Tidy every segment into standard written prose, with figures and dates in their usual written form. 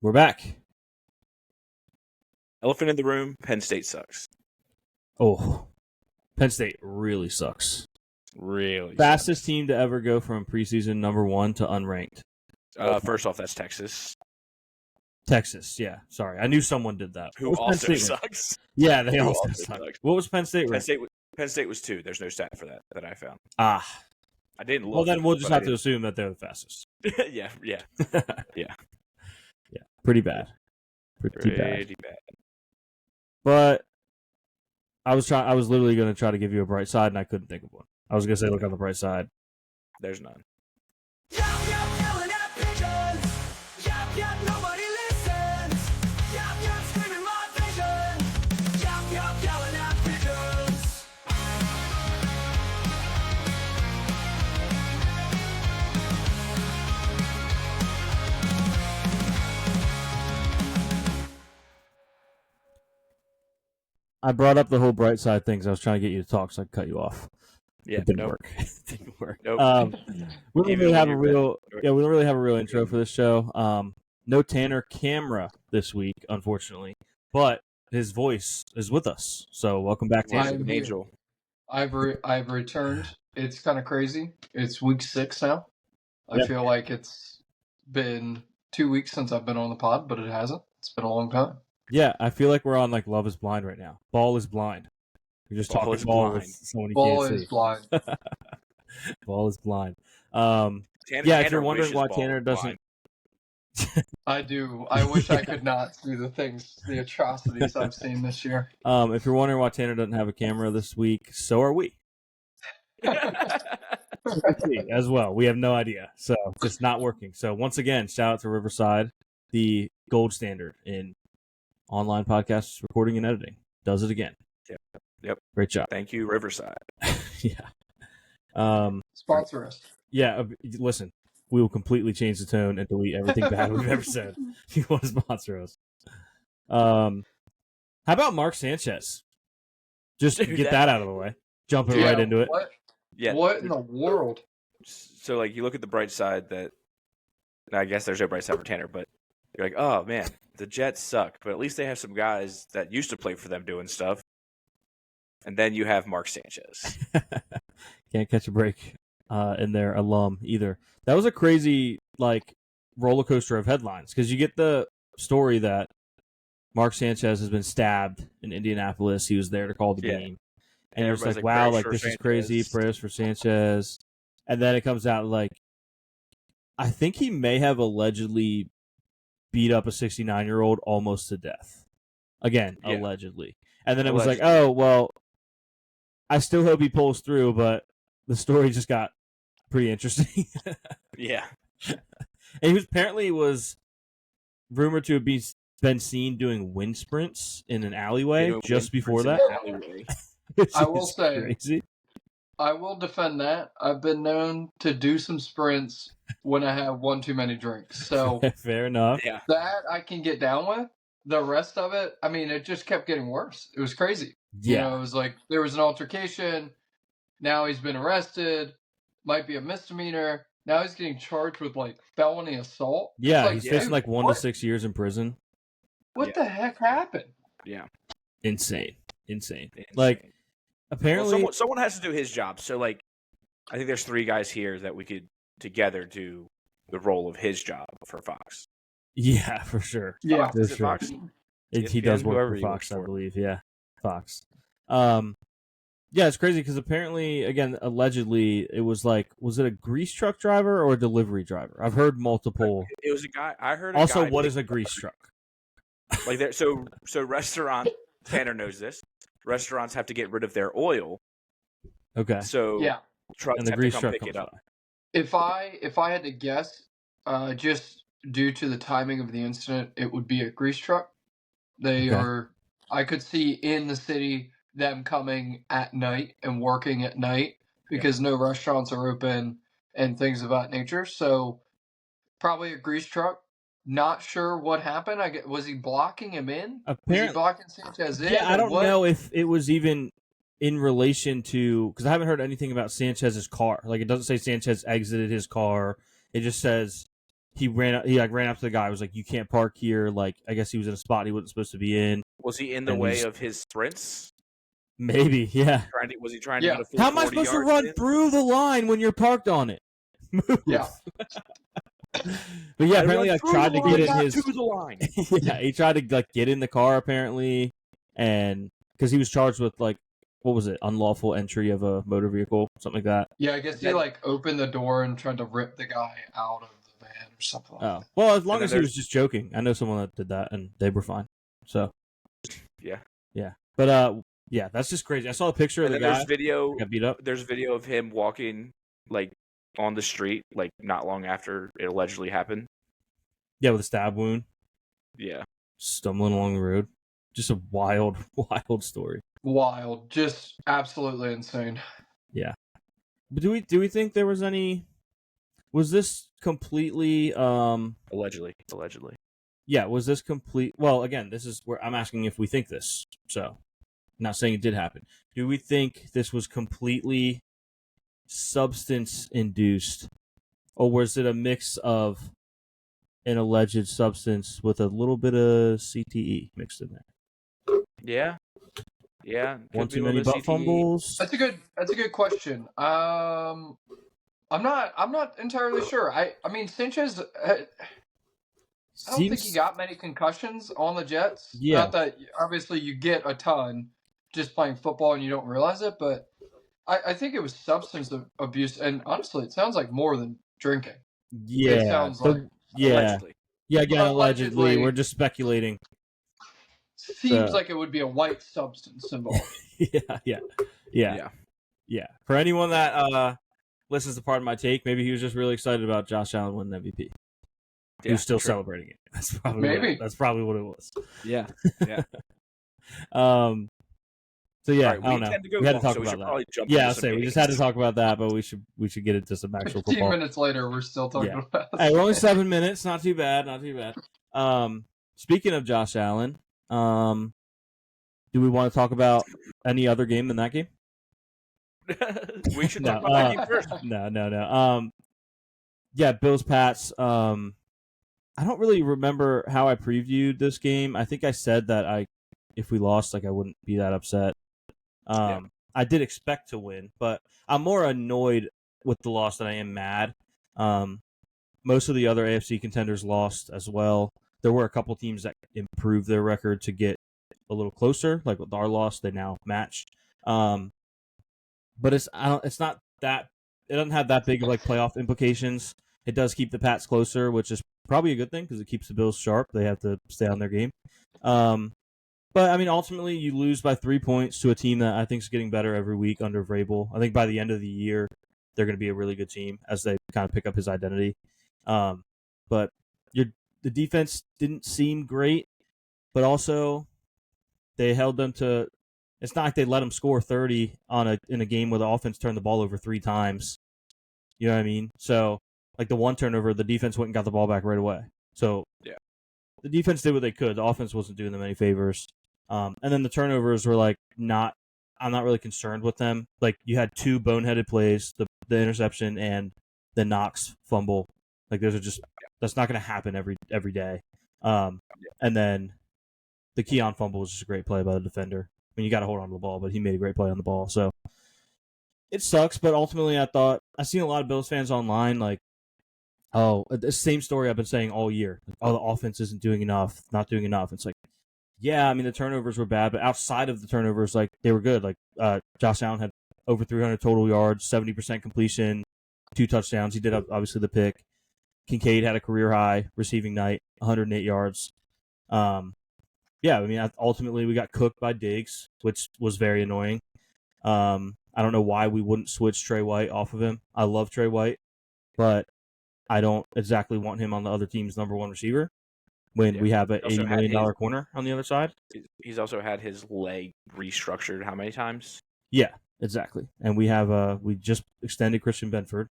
We're back. Elephant in the room, Penn State sucks. Oh, Penn State really sucks. Really Fastest team to ever go from preseason number 1 to unranked. First off, that's Texas. Texas, yeah. Sorry. I knew someone did that. Who also sucks. Yeah, they also suck. What was Penn State ranked? Penn State was 2. There's no stat for that I found. I didn't look. Well, then we'll just have to assume that they're the fastest. yeah. Yeah. Pretty bad. Pretty bad. But I was literally going to try to give you a bright side, and I couldn't think of one. I was going to say, look on the bright side. There's none. I brought up the whole bright side things. I was trying to get you to talk, so I could cut you off. Yeah, it didn't work. It didn't work. Nope. We don't really have a real intro for this show. No Tanner Camera this week, unfortunately, but his voice is with us. So welcome back, Tanner. Angel. I've returned. It's kind of crazy. It's week 6 now. I feel like it's been 2 weeks since I've been on the pod, but it hasn't. It's been a long time. Yeah, I feel like we're on like Love is Blind right now. Ball is blind. You're just talking ball with someone you can't see. Ball is blind. Ball is blind. If you're wondering why Tanner doesn't... I do. I wish I could not see the atrocities I've seen this year. If you're wondering why Tanner doesn't have a camera this week, so are we. As well. We have no idea. So it's not working. So once again, shout out to Riverside, the gold standard in online podcast recording and editing. Does it again. Yep. Great job. Thank you, Riverside. Yeah. Sponsor us. Yeah. Listen, we will completely change the tone and delete everything bad we've ever said. If you want to sponsor us. How about Mark Sanchez? Just get that out of the way. Jumping right into it. What? Yeah. What in the world? So, like, you look at the bright side that, and I guess there's no bright side for Tanner, but you're like, oh, man, the Jets suck, but at least they have some guys that used to play for them doing stuff. And then you have Mark Sanchez. Can't catch a break in their alum either. That was a crazy, like, roller coaster of headlines because you get the story that Mark Sanchez has been stabbed in Indianapolis. He was there to call the game. And you're just like, wow, like, this is crazy. Prayers for Sanchez. And then it comes out, like, I think he may have allegedly beat up a 69-year-old almost to death. Again, allegedly. And then it was like, oh, well, I still hope he pulls through, but the story just got pretty interesting. Yeah. And he apparently was rumored to have been seen doing wind sprints in an alleyway just before that. I will say, crazy. I will defend that. I've been known to do some sprints when I have one too many drinks. So fair enough. Yeah. That I can get down with. The rest of it, I mean, it just kept getting worse. It was crazy. Yeah. You know, it was like there was an altercation. Now he's been arrested. Might be a misdemeanor. Now he's getting charged with like felony assault. Yeah, like, he's facing like 1 to 6 years in prison. What the heck happened? Yeah. Insane. Like, apparently... Well, someone has to do his job. So, like, I think there's 3 guys here that we could together do the role of his job for Fox. Yeah, for sure. Yeah. Is it Fox? He does work for Fox, I believe. Yeah, Fox. Yeah, it's crazy because apparently, again, allegedly, it was like, was it a grease truck driver or a delivery driver? I've heard multiple. It was a guy. I heard. Also, what is a grease truck? Like there, so restaurant. Tanner knows this. Restaurants have to get rid of their oil. Okay. So trucks and the have grease to come truck pick it up. If I had to guess, just due to the timing of the incident, it would be a grease truck. They are. I could see in the city them coming at night and working at night because no restaurants are open and things of that nature. So probably a grease truck. Not sure what happened. Was he blocking him in? Was he blocking Sanchez in? Yeah, I don't know if it was even in relation to, because I haven't heard anything about Sanchez's car. Like, it doesn't say Sanchez exited his car. It just says he ran up to the guy. Was like, "You can't park here." Like, I guess he was in a spot he wasn't supposed to be in. Was he in the way of his sprints? Maybe, yeah. Was he trying to get a full How am I 40 supposed to yards run in? through the line when you're parked on it? Move. Yeah. But yeah, I apparently run I through tried the to get line, in not his. to the line. Yeah, he tried to like get in the car apparently, and because he was charged with like what was it, unlawful entry of a motor vehicle, something like that. Yeah, I guess he like opened the door and tried to rip the guy out of the van or something like that. Well, as long as he was just joking. I know someone that did that, and they were fine. So yeah. But yeah, that's just crazy. I saw a picture of the guy. Got beat up. There's video of him walking like on the street, like not long after it allegedly happened. Yeah, with a stab wound. Yeah, stumbling along the road. Just a wild story. Wild, just absolutely insane. Yeah. But do we think there was any? Was this completely? Allegedly. Yeah. Was this complete? Well, again, this is where I'm asking if we think this. So, not saying it did happen. Do we think this was completely substance induced, or was it a mix of an alleged substance with a little bit of CTE mixed in there? Yeah. One too many butt fumbles. That's a good question. I'm not entirely sure. I mean Sanchez. I don't think he got many concussions on the Jets. Yeah. Not that obviously you get a ton just playing football and you don't realize it, but I think it was substance abuse, and honestly, it sounds like more than drinking. Yeah. It sounds like. Yeah. Allegedly. Yeah, again, allegedly. We're just speculating. Seems like it would be a white substance involved. Yeah. For anyone that listens to part of my take, maybe he was just really excited about Josh Allen winning MVP. He was still celebrating it. That's probably that's probably what it was. Yeah. So yeah, right, I don't know. We had to talk about that. Yeah, I'll say we just had to talk about that, but we should get into some actual 15 football. minutes later, we're still talking about it. Hey, we're only 7 minutes. Not too bad. Speaking of Josh Allen, do we want to talk about any other game than that game? We should talk about that game first. No. Yeah, Bills Pats. I don't really remember how I previewed this game. I think I said that if we lost, like I wouldn't be that upset. I did expect to win, but I'm more annoyed with the loss than I am mad. Most of the other AFC contenders lost as well. There were a couple teams that improved their record to get a little closer. Like with our loss, they now match. But it's not that. It doesn't have that big of like playoff implications. It does keep the Pats closer, which is probably a good thing because it keeps the Bills sharp. They have to stay on their game. But, I mean, ultimately, you lose by 3 points to a team that I think is getting better every week under Vrabel. I think by the end of the year, they're going to be a really good team as they kind of pick up his identity. But the defense didn't seem great, but also they held them to – it's not like they let them score 30 in a game where the offense turned the ball over 3 times. You know what I mean? So, like the one turnover, the defense went and got the ball back right away. So, the defense did what they could. The offense wasn't doing them any favors. And then the turnovers were like I'm not really concerned with them. Like you had 2 boneheaded plays, the interception and the Knox fumble. Like those are just that's not going to happen every day. And then the Keon fumble was just a great play by the defender. I mean, you got to hold on to the ball, but he made a great play on the ball. So it sucks, but ultimately I've seen a lot of Bills fans online like, oh, the same story I've been saying all year. Oh, the offense isn't doing enough, not doing enough. It's like, yeah, I mean, the turnovers were bad, but outside of the turnovers, like, they were good. Like, Josh Allen had over 300 total yards, 70% completion, 2 touchdowns. He did obviously the pick. Kincaid had a career high receiving night, 108 yards. Yeah, I mean, ultimately we got cooked by Diggs, which was very annoying. I don't know why we wouldn't switch Trey White off of him. I love Trey White, but I don't exactly want him on the other team's number 1 receiver when we have an $80 million corner on the other side. He's also had his leg restructured how many times? Yeah, exactly. And we just extended Christian Benford.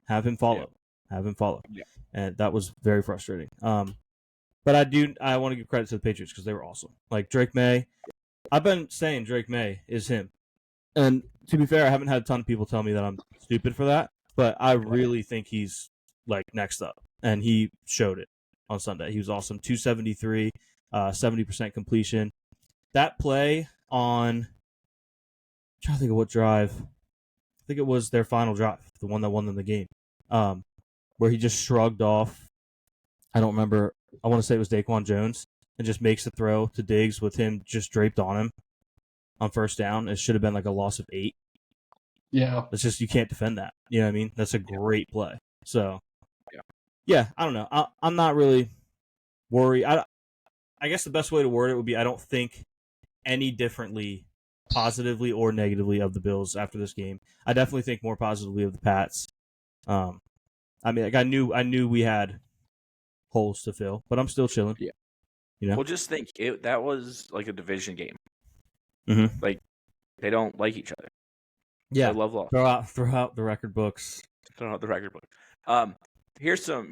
Have him follow. Yeah. And that was very frustrating. But I want to give credit to the Patriots because they were awesome. Like Drake May, I've been saying Drake May is him. And to be fair, I haven't had a ton of people tell me that I'm stupid for that, but I really think he's like next up. and he showed it on Sunday. He was awesome. 273, 70% completion. That play on, I'm trying to think of what drive. I think it was their final drive, the one that won them the game, where he just shrugged off. I don't remember. I want to say it was Daquan Jones, and just makes the throw to Diggs with him just draped on him on first down. It should have been like a loss of 8. Yeah. It's just you can't defend that. You know what I mean? That's a great play. So, Yeah. yeah, I don't know. I'm not really worried. I guess the best way to word it would be I don't think any differently, positively or negatively, of the Bills after this game. I definitely think more positively of the Pats. I mean, like I knew we had holes to fill, but I'm still chilling. Yeah. You know? Well, just think that was like a division game. Mm-hmm. Like they don't like each other. Yeah. They love loss. Throw out the record books. Throw out the record book. Here's a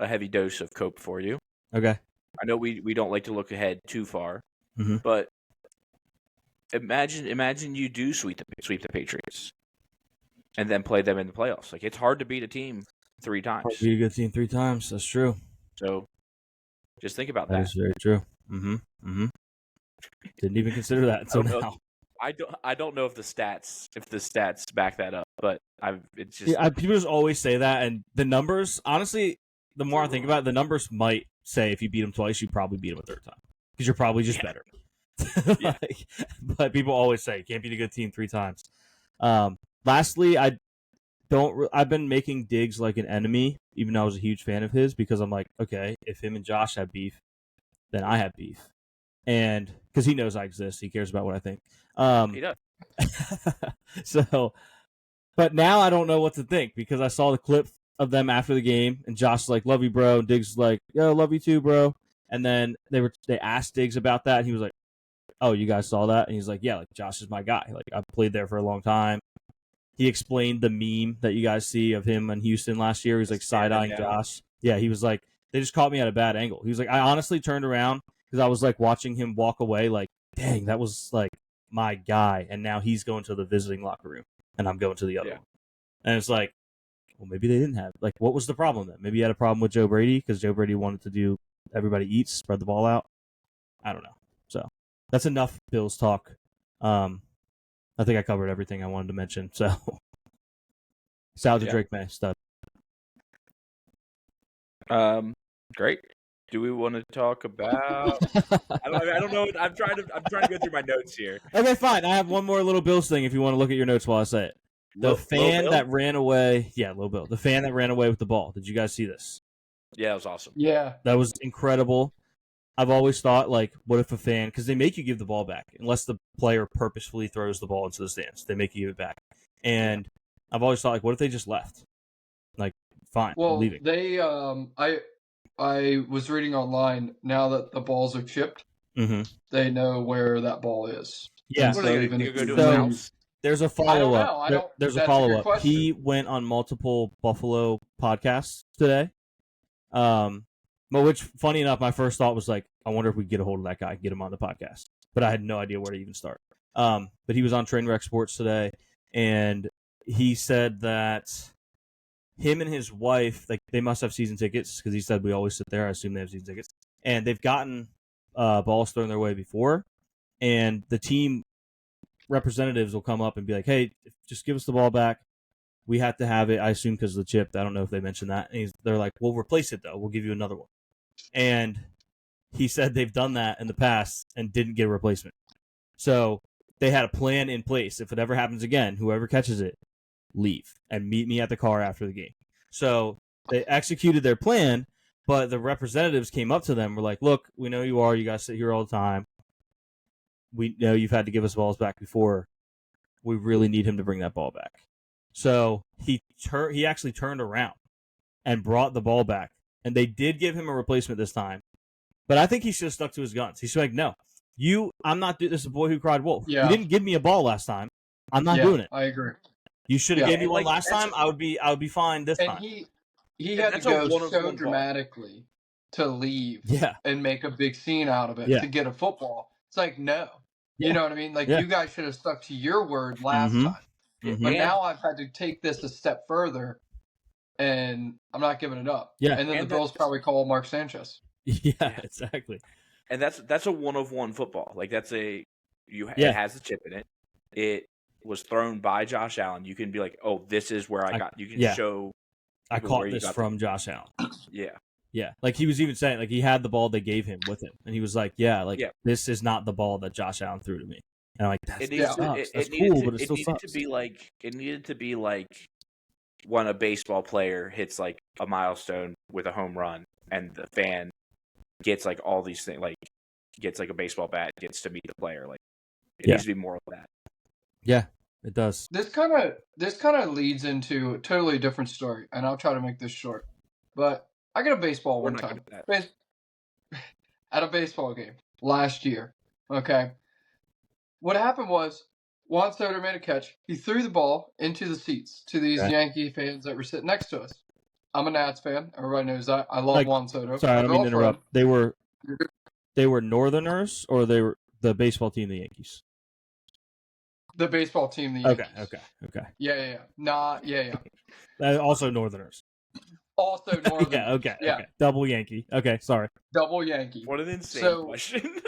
heavy dose of cope for you. Okay. I know we don't like to look ahead too far, Mm-hmm. but imagine you do sweep the Patriots, and then play them in the playoffs. Like it's hard to beat a team 3 times. Hard to beat a good team 3 times. That's true. So just think about that. That is very true. Mm-hmm. Mm-hmm. Didn't even consider that until now. I don't know if the stats back that up, but it's just People just always say that, and the numbers. Honestly, the more I think about it, the numbers might say if you beat them twice, you probably beat them a third time because you're probably just better. Yeah. But people always say you can't beat a good team 3 times. Lastly, I've been making Diggs like an enemy, even though I was a huge fan of his, because I'm like, okay, if him and Josh have beef, then I have beef, and because he knows I exist, he cares about what I think. he does. So, but now I don't know what to think because I saw the clip of them after the game, and Josh is like, "Love you, bro," and Diggs is like, "Yo, love you too, bro." And then they asked Diggs about that, and he was like, "Oh, you guys saw that?" And he's like, "Yeah, like Josh is my guy. Like I've played there for a long time." He explained the meme that you guys see of him in Houston last year. He's like side-eyeing Josh. Yeah, he was like, they just caught me at a bad angle. He was like, I honestly turned around because I was like watching him walk away like, dang, that was like my guy. And now he's going to the visiting locker room and I'm going to the other one. And it's like, well, maybe they didn't have, like, what was the problem then? Maybe he had a problem with Joe Brady because Joe Brady wanted to do everybody eats, spread the ball out. I don't know. So that's enough Bills talk. I think I covered everything I wanted to mention. So, shout out to Drake May, stud. Great. Do we want to talk about? I don't know. I'm trying to go through my notes here. Okay, fine. I have one more little Bills thing. If you want to look at your notes while I say it, the fan that ran away. Yeah, Lil Bill. The fan that ran away with the ball. Did you guys see this? Yeah, it was awesome. Yeah, that was incredible. I've always thought, like, what if a fan, because they make you give the ball back unless the player purposefully throws the ball into the stands. They make you give it back. And I've always thought, like, what if they just left? Like, fine, well, I'm leaving. They, I was reading online, now that the balls are chipped, they know where that ball is. Yeah. What are they going to go to his house? There's a follow-up. There's a follow-up. He went on multiple Buffalo podcasts today. But which, funny enough, my first thought was like, I wonder if we get a hold of that guy, get him on the podcast. But I had no idea where to even start. But he was on Trainwreck Sports today, and he said that him and his wife, like, they must have season tickets because he said we always sit there. I assume they have season tickets, and they've gotten balls thrown their way before, and the team representatives will come up and be like, "Hey, just give us the ball back. We have to have it." I assume because of the chip. I don't know if they mentioned that. And they're like, "We'll replace it though. We'll give you another one." And he said they've done that in the past and didn't get a replacement. So they had a plan in place. If it ever happens again, whoever catches it, leave and meet me at the car after the game. So they executed their plan, but the representatives came up to them, were like, "Look, we know you are. You guys sit here all the time. We know you've had to give us balls back before. We really need him to bring that ball back." So he actually turned around and brought the ball back. And they did give him a replacement this time. But I think he should have stuck to his guns. He should have like, no, I'm not doing this. Is a boy who cried wolf. Yeah. You didn't give me a ball last time. I'm not doing it. I agree. You should have gave me one last time. I would be fine this time. And he had to go so dramatically to leave and make a big scene out of it to get a football. It's like, no. You know what I mean? Like, you guys should have stuck to your word last time. But now I've had to take this a step further and I'm not giving it up. Yeah. And then And the Bills probably call Mark Sanchez. Yeah, exactly. And that's a 1-of-1 football. Like that's it Yeah. has a chip in it. It was thrown by Josh Allen. You can be like, oh, this is where I got. You can show. I people where caught you this got from Josh Allen. Yeah. Yeah, like he was even saying, like he had the ball they gave him with him, and he was like, this is not the ball that Josh Allen threw to me. And I'm like, that sucks. That's cool, but it still sucks. It needed to be like when a baseball player hits like a milestone with a home run, and the fan gets like all these things, like gets like a baseball bat, gets to meet the player. Like it needs to be more of that. Yeah, it does. This kind of leads into a totally different story, and I'll try to make this short. But I got a baseball one time at a baseball game last year. Okay, what happened was Juan Soto made a catch. He threw the ball into the seats to these Yankee fans that were sitting next to us. I'm a Nats fan. Everybody knows that. I love Juan Soto. Sorry, I don't mean to interrupt. They were Northerners, or they were the baseball team, the Yankees. The baseball team, the Yankees. Okay. Yeah. Also Northerners. Also Northern. Okay. Double Yankee. Okay, sorry. Double Yankee. What an insane question.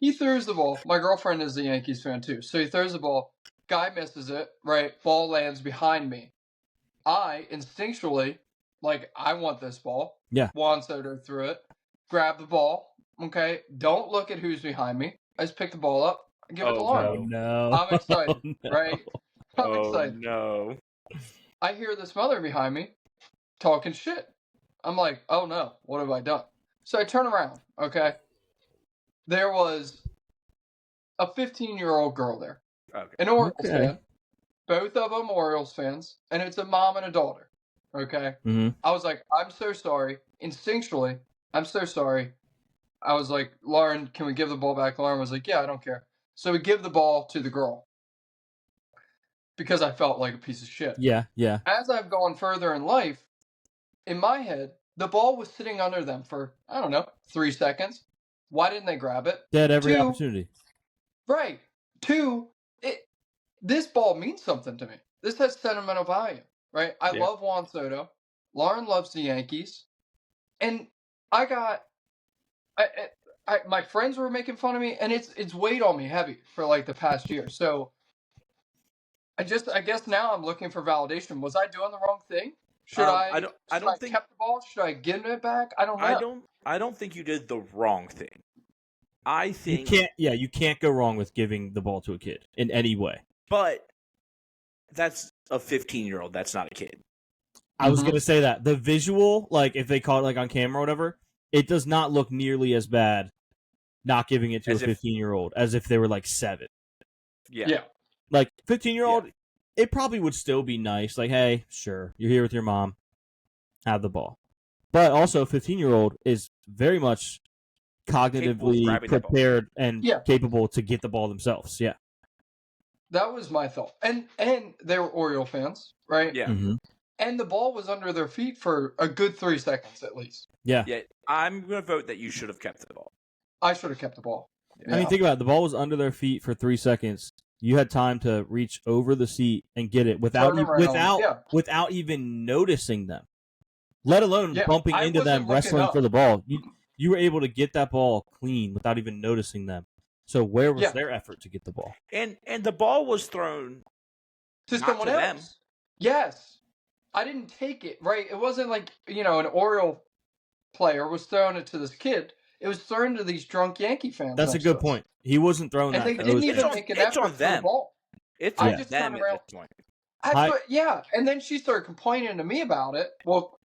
He throws the ball. My girlfriend is a Yankees fan too. So he throws the ball. Guy misses it, right? Ball lands behind me. I instinctually, like, I want this ball. Yeah. Juan Soto threw it. Grab the ball. Okay. Don't look at who's behind me. I just pick the ball up and give it to Lauren. No. I'm excited, no. right? I'm excited. No. I hear this mother behind me talking shit. I'm like, oh no, what have I done? So I turn around, okay? There was a 15-year-old girl there. Okay. An Orioles fan. Both of them Orioles fans. And it's a mom and a daughter. Okay? Mm-hmm. I was like, I'm so sorry. Instinctually, I'm so sorry. I was like, Lauren, can we give the ball back? Lauren was like, yeah, I don't care. So we give the ball to the girl. Because I felt like a piece of shit. Yeah. As I've gone further in life, in my head, the ball was sitting under them for, 3 seconds. Why didn't they grab it? They had every opportunity. Right. 2, this ball means something to me. This has sentimental value, right? I love Juan Soto. Lauren loves the Yankees. And my friends were making fun of me, and it's weighed on me heavy for like the past year. So I guess now I'm looking for validation. Was I doing the wrong thing? Should I think kept the ball? Should I give it back? I don't know. I don't think you did the wrong thing. I think you can't go wrong with giving the ball to a kid in any way. But that's a 15-year-old. That's not a kid. I was going to say that. The visual, like if they caught it like on camera or whatever, it does not look nearly as bad not giving it to a 15-year-old as if they were like 7. Yeah. Like 15-year-old, it probably would still be nice. Like, hey, sure, you're here with your mom. Have the ball. But also 15-year-old is very much cognitively prepared and capable to get the ball themselves. Yeah. That was my thought. And they were Oriole fans, right? Yeah. Mm-hmm. And the ball was under their feet for a good 3 seconds at least. Yeah. Yeah. I'm going to vote that you should have kept the ball. I should have kept the ball. Yeah. I mean, think about it. The ball was under their feet for 3 seconds. You had time to reach over the seat and get it without even noticing them, let alone bumping into them, wrestling for the ball. You were able to get that ball clean without even noticing them. So where was their effort to get the ball? And the ball was thrown to someone else. Them. Yes. I didn't take it, right? It wasn't like, an Oriole player was throwing it to this kid. It was thrown to these drunk Yankee fans. That's a good point. He wasn't throwing and that. And they didn't even make an effort for the ball. It's on them at this point. And then she started complaining to me about it. Well,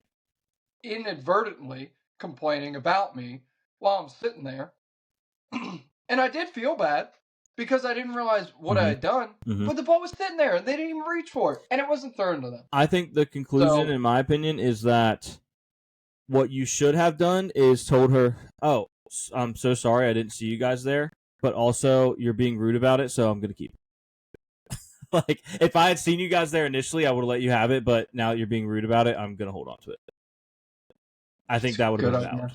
inadvertently complaining about me while I'm sitting there. And I did feel bad because I didn't realize what I had done. Mm-hmm. But the ball was sitting there and they didn't even reach for it. And it wasn't thrown to them. I think the conclusion, in my opinion, is that what you should have done is told her, oh, I'm so sorry I didn't see you guys there. But also, you're being rude about it, so I'm going to keep it. Like, if I had seen you guys there initially, I would have let you have it, but now that you're being rude about it, I'm going to hold on to it. I think that would have been valid.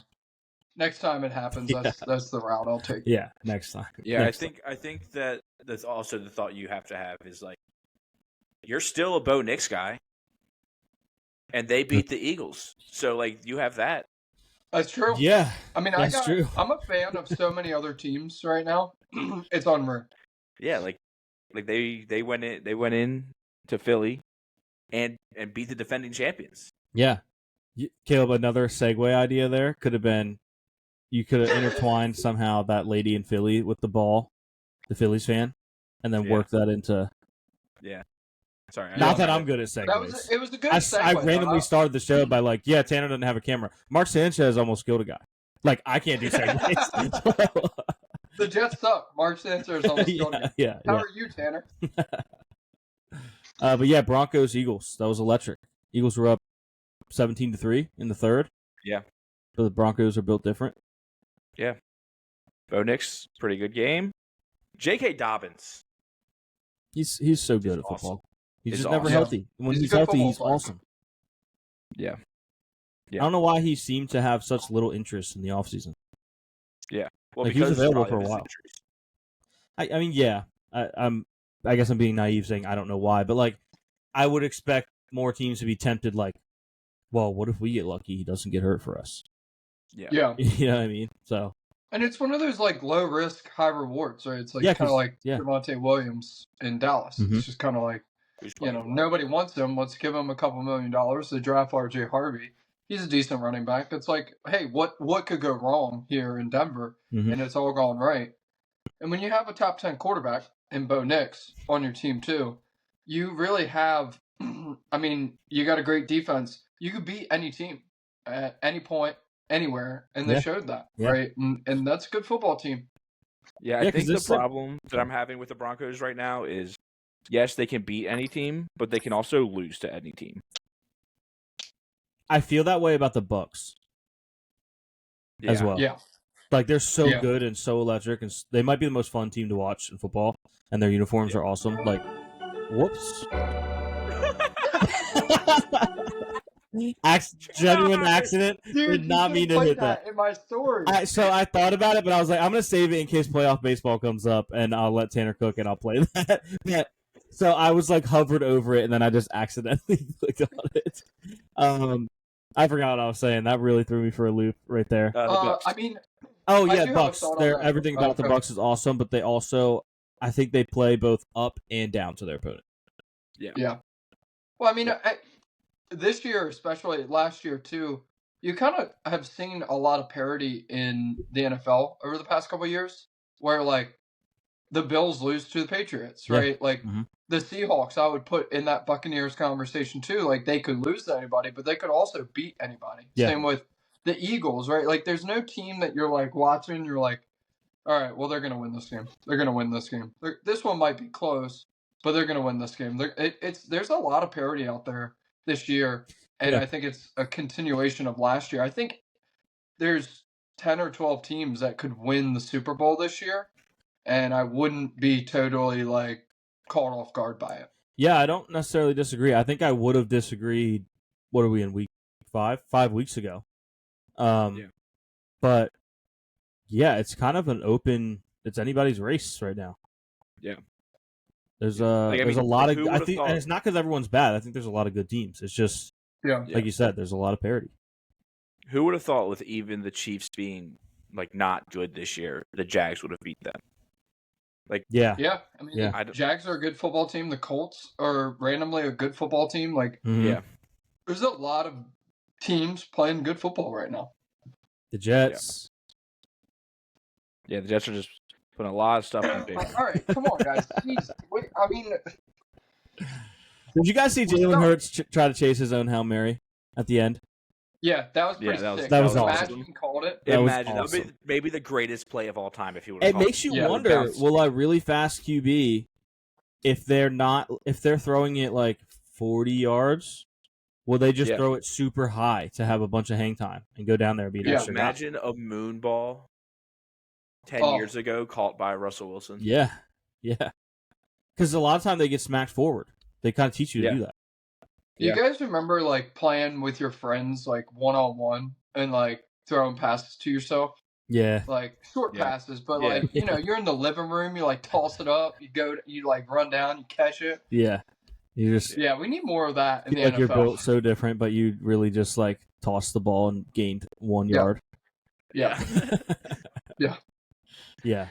Next time it happens, that's the route I'll take. Yeah, next time. Yeah, I think that that's also the thought you have to have is, like, you're still a Bo Nix guy. and they beat the Eagles. So like you have that. That's true. Yeah, I mean, that's true. I'm a fan of so many other teams right now. It's unreal. Yeah, like they went in to Philly and beat the defending champions. Yeah. Caleb, another segue idea there could have been you could have intertwined somehow that lady in Philly with the ball, the Phillies fan, and then work that into. Yeah. Sorry. Not that I'm good at segues. It was a good I segue. randomly started the show by like, yeah, Tanner doesn't have a camera. Mark Sanchez almost killed a guy. Like, I can't do segues. The Jets suck. Mark Sanchez almost killed me. Yeah. How are you, Tanner? But yeah, Broncos, Eagles. That was electric. Eagles were up 17-3 in the third. Yeah. But the Broncos are built different. Yeah. Bo Nix, pretty good game. J.K. Dobbins. He's so good at football. Awesome. He's He's just never awesome. healthy. When He's a he's good healthy, football he's player. awesome. Yeah. I don't know why he seemed to have such little interest in the offseason. Yeah. Well, Like, he was because available probably for a of his while. injuries. I mean, yeah. I guess I'm being naive saying I don't know why, but like, I would expect more teams to be tempted. Like, well, what if we get lucky? He doesn't get hurt for us. Yeah. You know what I mean? So. And it's one of those like low risk, high rewards, right? It's like Yeah, kind of like yeah. Javonte Williams in Dallas. Mhm. It's just kind of like, Who's you playing know, well. nobody wants him. Let's give him a couple $1 million. They draft RJ Harvey. He's a decent running back. It's like, hey, what could go wrong here in Denver? Mhm. And it's all gone right. And when you have a top 10 quarterback in Bo Nix on your team too, you really have. I mean, you got a great defense. You could beat any team at any point, anywhere, and they showed that, right? And that's a good football team. Yeah, I think the problem that I'm having with the Broncos right now is, yes, they can beat any team, but they can also lose to any team. I feel that way about the Bucks as well. Yeah. Like, they're so good and so electric, and they might be the most fun team to watch in football, and their uniforms are awesome. Like, whoops. Genuine accident. Dude, did not mean to hit that. In my story. So I thought about it, but I was like, I'm going to save it in case playoff baseball comes up, and I'll let Tanner cook, and I'll play that. So I was like hovered over it, and then I just accidentally clicked on it. I forgot what I was saying. That really threw me for a loop right there. I mean, oh yeah, I Bucks. Everything about the Bucks is awesome, but they also, I think they play both up and down to their opponent. Yeah. Well, I mean, this year, especially last year too, you kind of have seen a lot of parity in the NFL over the past couple of years, where like the Bills lose to the Patriots, right? Like the Seahawks, I would put in that Buccaneers conversation too. Like they could lose to anybody, but they could also beat anybody. Yeah. Same with the Eagles, right? Like there's no team that you're like watching, you're like, all right, well they're gonna win this game. They're gonna win this game. This one might be close, but they're gonna win this game. There's a lot of parity out there this year, and I think it's a continuation of last year. I think there's 10 or 12 teams that could win the Super Bowl this year, and I wouldn't be totally like caught off guard by it. Yeah, I don't necessarily disagree. I think I would have disagreed. What are we in, week 5? 5 weeks ago. But yeah, it's kind of an open. It's anybody's race right now. Yeah. There's a lot of. I think, and it's not because everyone's bad. I think there's a lot of good teams. It's just, like you said, there's a lot of parity. Who would have thought, with even the Chiefs being like not good this year, the Jags would have beat them? Like, I mean, the Jags are a good football team. The Colts are randomly a good football team. Like, there's a lot of teams playing good football right now. The Jets. Yeah, the Jets are just putting a lot of stuff on paper. All right, come on, guys. Jeez. Wait, I mean, did you guys see Jalen Hurts try to chase his own Hail Mary at the end? Yeah, that was pretty sick. That was awesome. awesome. Imagine he called it. Imagine that would be maybe the greatest play of all time if he would. It makes you wonder: will a really fast QB, if they're throwing it like 40 yards, will they just throw it super high to have a bunch of hang time and go down there and be an extra guy? Imagine a moon ball 10 years ago caught by Russell Wilson. Yeah. Because a lot of time they get smacked forward. They kind of teach you to do that. Do you guys remember like playing with your friends like one-on-one and like throwing passes to yourself? Yeah. Like short passes, but like, you know, you're in the living room, you like toss it up, you like run down, you catch it. Yeah. You just Yeah, we need more of that in feel the like you're NFL. built so different, but you really just like tossed the ball and gained 1 Yeah. yard. Yeah. Yeah. Yeah.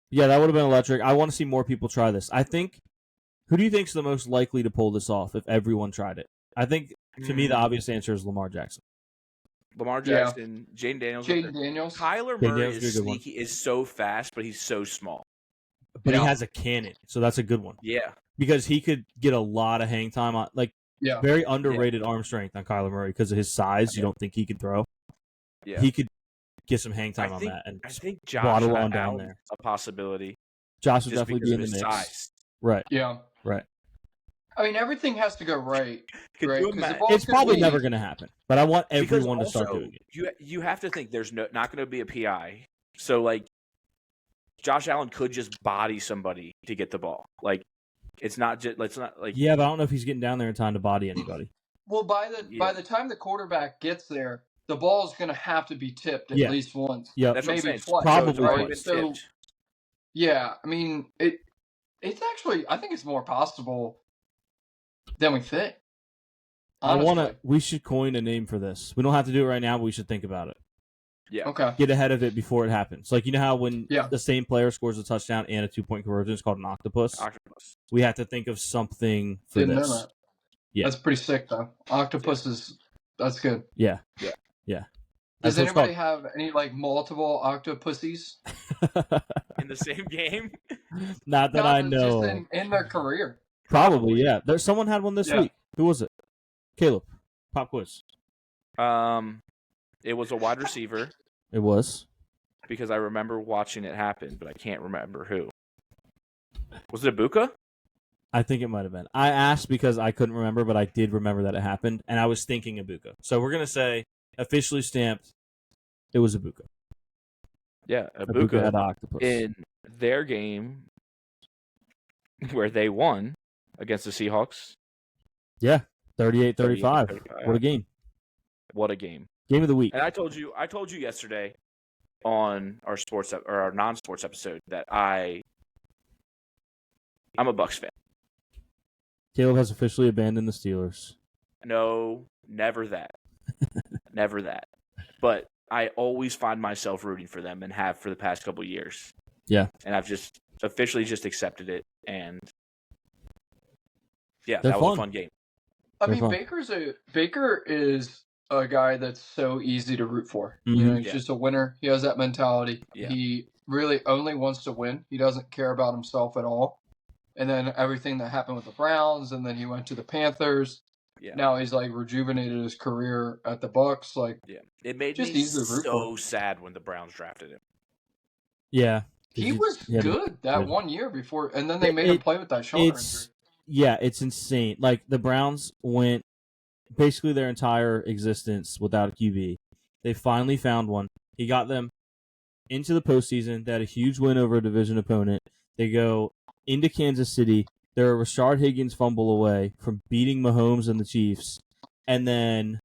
Yeah, that would have been electric. I want to see more people try this. I think. Who do you think's the most likely to pull this off if everyone tried it? I think to me the obvious answer is Lamar Jackson. Lamar Yeah. Jackson, Jaden Daniels. Jaden Daniels. Kyler Jaden Murray Daniels would be a is good one. sneaky, is so fast, but he's so small. But he Yeah. has a cannon, so that's a good one. Yeah. Because he could get a lot of hang time on, like Yeah. very underrated arm strength on Kyler Murray because of his size. You don't think he can throw. Yeah. He could get some hang time on that and I think Josh waddle on down Allen's there. a possibility. Josh would Just definitely because be of in the his mix. size. Right. Yeah. Right. I mean, everything has to go right. Could right? you 'Cause the imagine? ball's It's gonna probably leave. never going to happen, but I want Because everyone to start also, doing it. You have to think there's not going to be a PI. So like Josh Allen could just body somebody to get the ball. Like it's not like Yeah, but I don't know if he's getting down there in time to body anybody. Well, by the time the quarterback gets there, the ball's going to have to be tipped at least once. Yeah, that's what I'm maybe saying. twice. Probably it's already been twice. tipped. Yeah, I mean it's actually, I think it's more possible than we think. Honestly. We should coin a name for this. We don't have to do it right now, but we should think about it. Yeah. Okay. Get ahead of it before it happens. Like, you know how when Yeah. the same player scores a touchdown and a 2-point conversion, it's called an octopus? Octopus. We have to think of something for Didn't this. know that. Yeah. That's pretty sick, though. Octopus is, that's good. Yeah. Yeah. Yeah. Does That's what anybody have any, like, multiple octopussies? In the same game? Not that No, I just know. in their career. Probably, yeah. There's someone had one this Yeah. week. Who was it? Caleb. Pop quiz. It was a wide receiver It was. because I remember watching it happen, but I can't remember who. Was it Ibuka? I think it might have been. I asked because I couldn't remember, but I did remember that it happened, and I was thinking Ibuka. So we're going to say, officially stamped, it was Ibuka. Yeah, Ibuka had Ibuka octopus. in their game where they won against the Seahawks. Yeah, 38-35. 38-35. What a game. What a game. Game of the week. And I told you yesterday on our our non-sports episode that I'm a Bucs fan. Caleb has officially abandoned the Steelers. No, never that. Never that. But I always find myself rooting for them and have for the past couple of years. Yeah. And I've just officially just accepted it. And yeah, They're that was fun. a fun game. I They're mean, fun. Baker is a guy that's so easy to root for. You Mhm. know, he's just a winner. He has that mentality. Yeah. He really only wants to win. He doesn't care about himself at all. And then everything that happened with the Browns, and then he went to the Panthers. Yeah. Now he's like rejuvenated his career at the Bucs. Like, Yeah. It made Just me easy to root so sad when the Browns drafted him. Yeah. he was good that 1 year before, and then they made him play with that shoulder injury. Yeah, it's insane. Like, the Browns went basically their entire existence without a QB. They finally found one. He got them into the postseason. They had a huge win over a division opponent. They go into Kansas City. They're a Rashard Higgins fumble away from beating Mahomes and the Chiefs. And then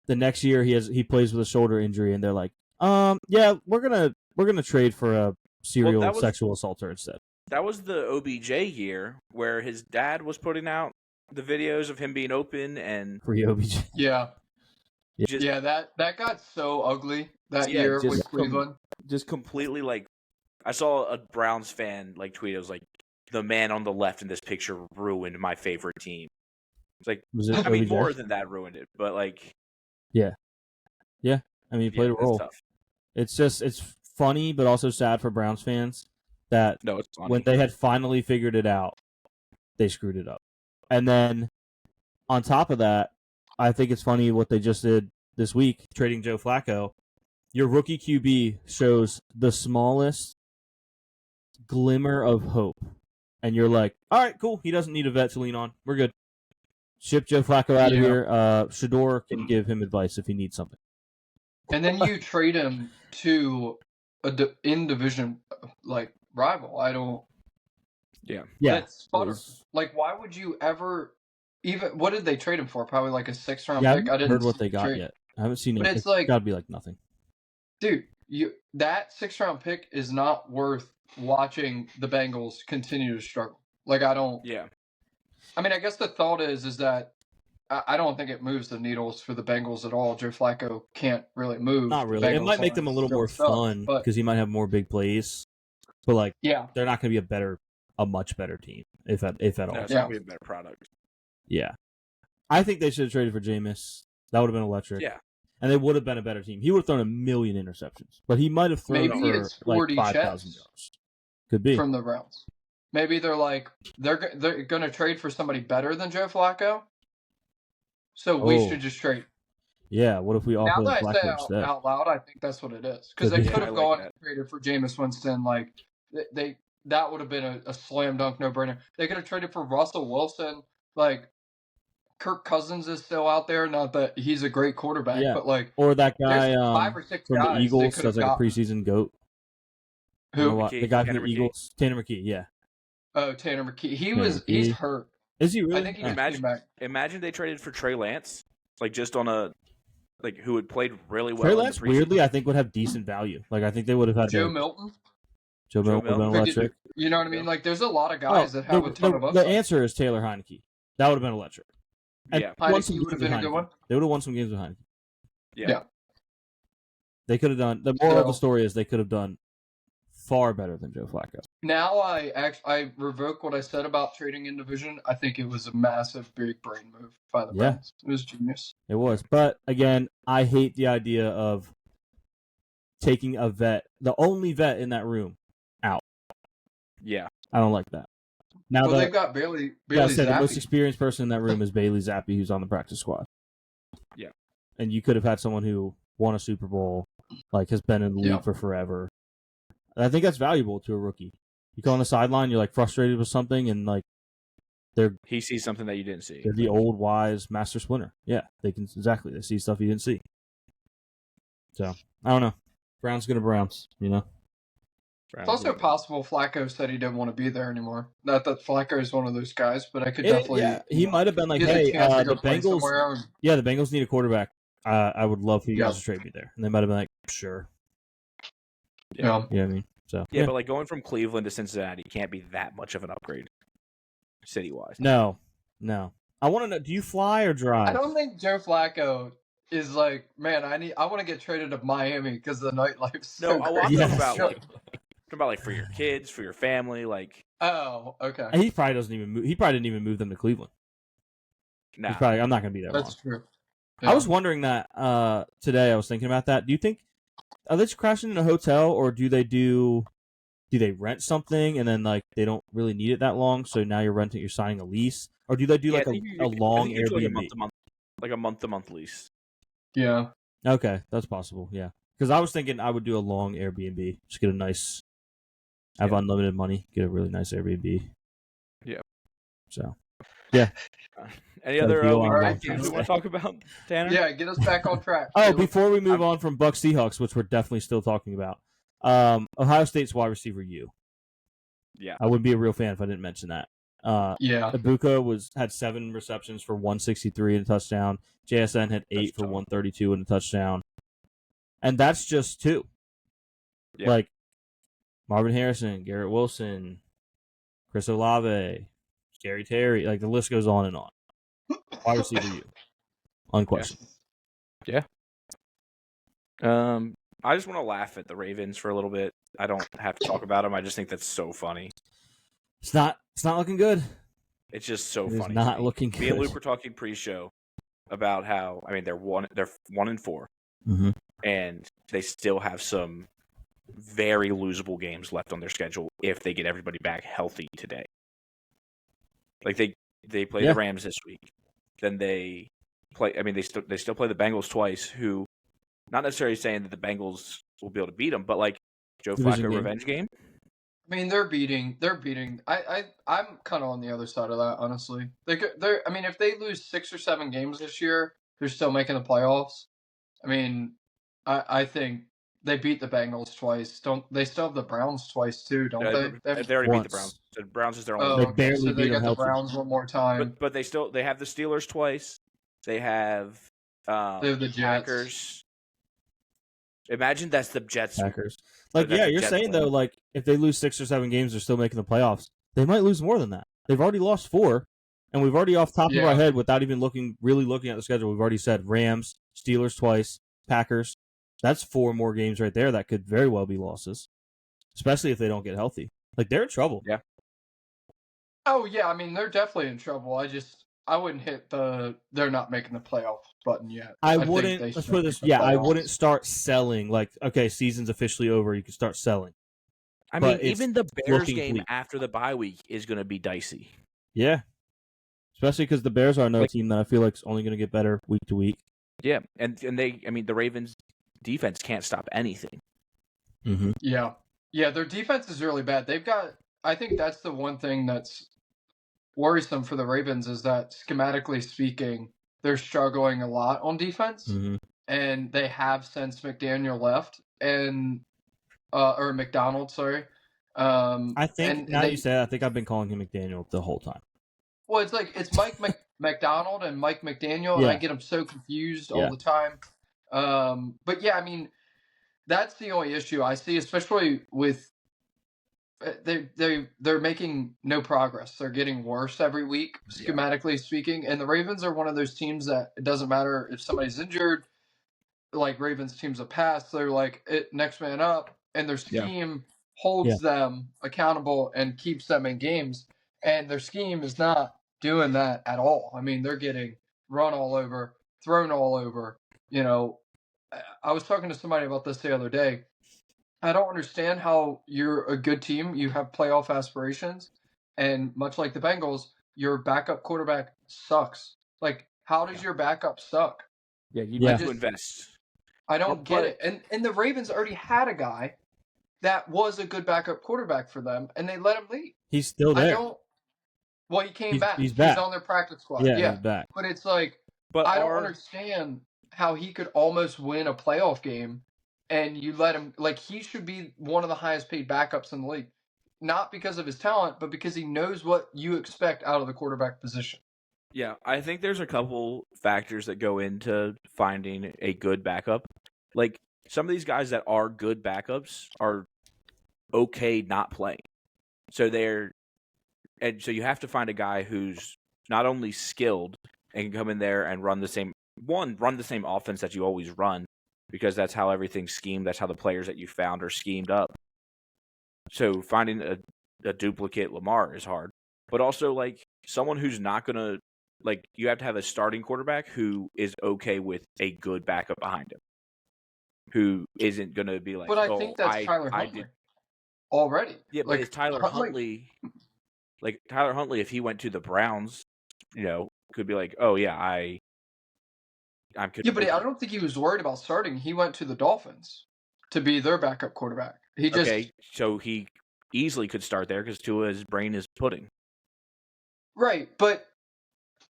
the next year he plays with a shoulder injury, and they're like, yeah, we're gonna trade for a serial sexual assaulter instead. That was the OBJ year where his dad was putting out the videos of him being open and Free OBJ. Yeah. just, Yeah, that got so ugly that year with Cleveland. just completely like. I saw a Browns fan like tweet. It was like, the man on the left in this picture ruined my favorite team. It's like, Was it I mean, OBJ? more than that ruined it, but like, Yeah. I mean, he played a that's role. tough. It's funny, but also sad for Browns fans that No, it's funny. when they had finally figured it out, they screwed it up. And then on top of that, I think it's funny what they just did this week, trading Joe Flacco. Your rookie QB shows the smallest glimmer of hope. And you're like, all right, cool. He doesn't need a vet to lean on. We're good. Ship Joe Flacco out of here. Shador can give him advice if he needs something. And then you trade him to in division like rival. I don't. Yeah. That's butter. Like, why would you ever even? What did they trade him for? Probably like a 6th round pick. I haven't heard what they got yet. I haven't seen it. But it's like, got to be like nothing. Dude, that 6th round pick is not worth watching the Bengals continue to struggle. Like, I don't. Yeah. I mean, I guess the thought is that I don't think it moves the needles for the Bengals at all. Joe Flacco can't really move. Not the really. It Bengals might make them a line. little more Really sucks, fun but because he might have more big plays, but like yeah, they're not going to be a much better team if at all. No, it's Yeah. gonna be a better product. Yeah, I think they should have traded for Jameis. That would have been electric. Yeah. And they would have been a better team. He would have thrown 1,000,000 interceptions, but he might have thrown maybe for it's like 40 5,000 checks yards. Could be. from the Browns. Maybe they're like they're going to trade for somebody better than Joe Flacco, so we Oh. should just trade. Yeah. What if we Now offer that I say Flacco instead? out loud, I think that's what it is because Could they be. could Yeah, have I like gone that. and traded for Jameis Winston. Like that would have been a slam dunk no brainer. They could have traded for Russell Wilson. Like Kirk Cousins is still out there. Not that he's a great quarterback, Yeah. but like Or that guy there's 5 or 6 from the guys they Eagles could that's have like a gotten. preseason GOAT. Who? McKee, The guy from Tanner the McKee. Eagles, Tanner McKee. Yeah. Oh, Tanner McKee. Tanner He's McKee. hurt. Is he really? I think he Oh. just came back. Imagine they traded for Trey Lance, like just on a who had played really well. Trey in the Lance, preseason. weirdly, I think would have decent value. Like I think they would have had Joe Milton. Joe Milton would have been Like, electric. you know what I mean? Like there's a lot of guys that have a ton of the upside. answer is Taylor Heineke. That would have been electric. And Yeah. won some Heineke would have games been a with good Heineke. one. They would have won some games with Heineke. Yeah. They could have done. The moral of the So- story is they could have done far better than Joe Flacco. Now I revoke what I said about trading in division. I think it was a massive big brain move by the Yeah. Browns. It was genius. It was, but again, I hate the idea of taking a vet, the only vet in that room, out. Yeah. I don't like that. Now Well, the, they've got Bailey yeah, I said the most Zappi. experienced person in that room is Bailey Zappi, who's on the practice squad. Yeah. And you could have had someone who won a Super Bowl, like has been in the league Yeah. for forever. And I think that's valuable to a rookie. You go on the sideline, you're like frustrated with something, and like He sees something that you didn't see. they're the old wise master splinter. Yeah, they can exactly. They see stuff you didn't see. So I don't know. Browns gonna Browns, you know. It's also possible Flacco said he didn't want to be there anymore. Not that Flacco is one of those guys, but I could definitely. Yeah, he might have been like, he has a "Hey, chance to go the play Bengals. somewhere and- Yeah, the Bengals need a quarterback. I would love for you guys Yeah. to trade me there." And they might have been like, "Sure." Yeah. You know what I mean? So Yeah, but like going from Cleveland to Cincinnati can't be that much of an upgrade, city wise. no. I want to know: do you fly or drive? I don't think Joe Flacco is like, man. I want to get traded to Miami because the nightlife's so No, I'm crazy. Yes. talking about like for your kids, for your family, like Oh, okay. He probably doesn't even move. He probably didn't even move them to Cleveland. nah. He's probably. I'm not going to be there long. That's true. I was wondering that today. I was thinking about that. Do you think are they just crashing in a hotel, or do they rent something and then like they don't really need it that long, so now you're signing a lease, or do they do like a long Airbnb? Like a month-to-month lease. Yeah. Okay, that's possible. Yeah, because I was thinking I would do a long Airbnb, just get a nice, have unlimited money, get a really nice Airbnb. Yeah. So. Any Got a other deal on week that. games we want to talk about, Tanner? Yeah, get us back on track. Oh, Caleb. before we move on from Bucks Seahawks, which we're definitely still talking about, Ohio State's wide receiver U. Yeah. I wouldn't be a real fan if I didn't mention that. Yeah. Ibuka had 7 receptions for 163 and a touchdown. JSN had 8 for 132 and a touchdown. And that's just 2. Yeah. Like Marvin Harrison, Garrett Wilson, Chris Olave, Scary Terry. Like the list goes on and on. Wide receiver U. Unquestioned. Yeah. I just want to laugh at the Ravens for a little bit. I don't have to talk about them. I just think that's so funny. It's not looking good. It's just so It is funny. not looking good. Me and Luke were talking pre-show about how they're 1-4, Mm-hmm. and they still have some very losable games left on their schedule if they get everybody back healthy today. Like they play the Rams this week, then they play. I mean, they still play the Bengals twice. Who, not necessarily saying that the Bengals will be able to beat them, but like Joe Division Flacco game. revenge game. I mean, they're beating. I'm kind of on the other side of that, honestly. I mean, if they lose 6 or 7 games this year, they're still making the playoffs. I mean, I think they beat the Bengals twice. Don't they still have the Browns twice too? Don't they? They already beat once. the Browns. The Browns is their only. Oh, They okay. barely So they beat got them the healthy. Browns one more time. But they have the Steelers twice. They have They have the Jets. Packers. Imagine that's the Jets. Packers. Like, That's yeah, the you're Jets saying win. though, like if they lose 6 or 7 games, they're still making the playoffs. They might lose more than that. They've already lost 4. And we've already off the top of our Yeah. head, without even really looking at the schedule, we've already said Rams, Steelers twice, Packers. That's 4 more games right there that could very well be losses, especially if they don't get healthy. Like, they're in trouble. Yeah. Oh yeah, I mean they're definitely in trouble. I wouldn't hit the they're not making the playoff button yet. I think wouldn't. they Let's should put it make this. the Yeah, I playoffs. wouldn't start selling. Like, okay, season's officially over. You can start selling. I But mean, it's even the Bears looking game bleak. after the bye week is going to be dicey. Yeah, especially because the Bears are another Like- team that I feel like is only going to get better week to week. Yeah, and they, I mean, the Ravens defense can't stop anything. Mm-hmm. Yeah. Yeah, their defense is really bad. I think that's the one thing that's worrisome for the Ravens is that schematically speaking, they're struggling a lot on defense. Mm-hmm. And they have since McDaniel left and or McDonald, sorry. I think and now they, you say it, I think I've been calling him McDaniel the whole time. well, it's Mike McDonald and Mike McDaniel, and Yeah. I get them so confused Yeah. all the time. But yeah, I mean, that's the only issue I see, especially with they're making no progress. They're getting worse every week, schematically speaking. And the Ravens are one of those teams that it doesn't matter if somebody's injured. Like Ravens teams of past, they're like next man up, and their scheme holds them accountable and keeps them in games. And their scheme is not doing that at all. I mean, they're getting run all over, thrown all over. You know, I was talking to somebody about this the other day. I don't understand how you're a good team. You have playoff aspirations, and much like the Bengals, your backup quarterback sucks. Like, how does your backup suck? Yeah, you Yeah. need to invest. I don't get But- it. And the Ravens already had a guy that was a good backup quarterback for them, and they let him leave. He's still I there. don't. Well, he came back. He's back. He's on their practice squad. Yeah, he's back. But it's like But I don't understand how he could almost win a playoff game, and you let him. Like, he should be one of the highest paid backups in the league, not because of his talent, but because he knows what you expect out of the quarterback position. Yeah, I think there's a couple factors that go into finding a good backup. Like, some of these guys that are good backups are okay not playing. So so you have to find a guy who's not only skilled and can come in there and run the same offense that you always run, because that's how everything's schemed, that's how the players that you found are schemed up. So finding a duplicate Lamar is hard. But also, like, someone who's not going to, like, you have to have a starting quarterback who is okay with a good backup behind him, who isn't going to be like, But I think that's Tyler Huntley already. Yeah, but it's Tyler Huntley. Like, Tyler Huntley, if he went to the Browns, could be like, oh, yeah, I'm Yeah, but I don't think he was worried about starting. He went to the Dolphins to be their backup quarterback. Okay, so he easily could start there because Tua's brain is pudding. Right, but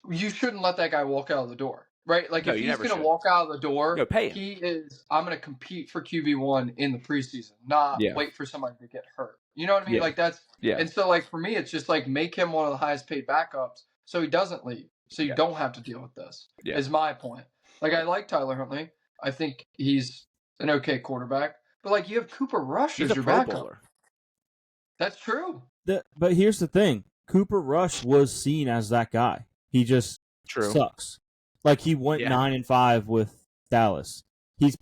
you shouldn't let that guy walk out of the door, right? Like, if he's going to walk out of the door, pay him. I'm going to compete for QB1 in the preseason, not wait for somebody to get hurt. You know what I mean? Like, that's, and so, like, for me, it's just, like, make him one of the highest paid backups so he doesn't leave, so you don't have to deal with this, is my point. Like, I like Tyler Huntley. I think he's an okay quarterback, but, like, you have Cooper Rush as your backup. Bowler. That's true. But here's the thing. Cooper Rush was seen as that guy. He just sucks. Like, he went 9-5 with Dallas. He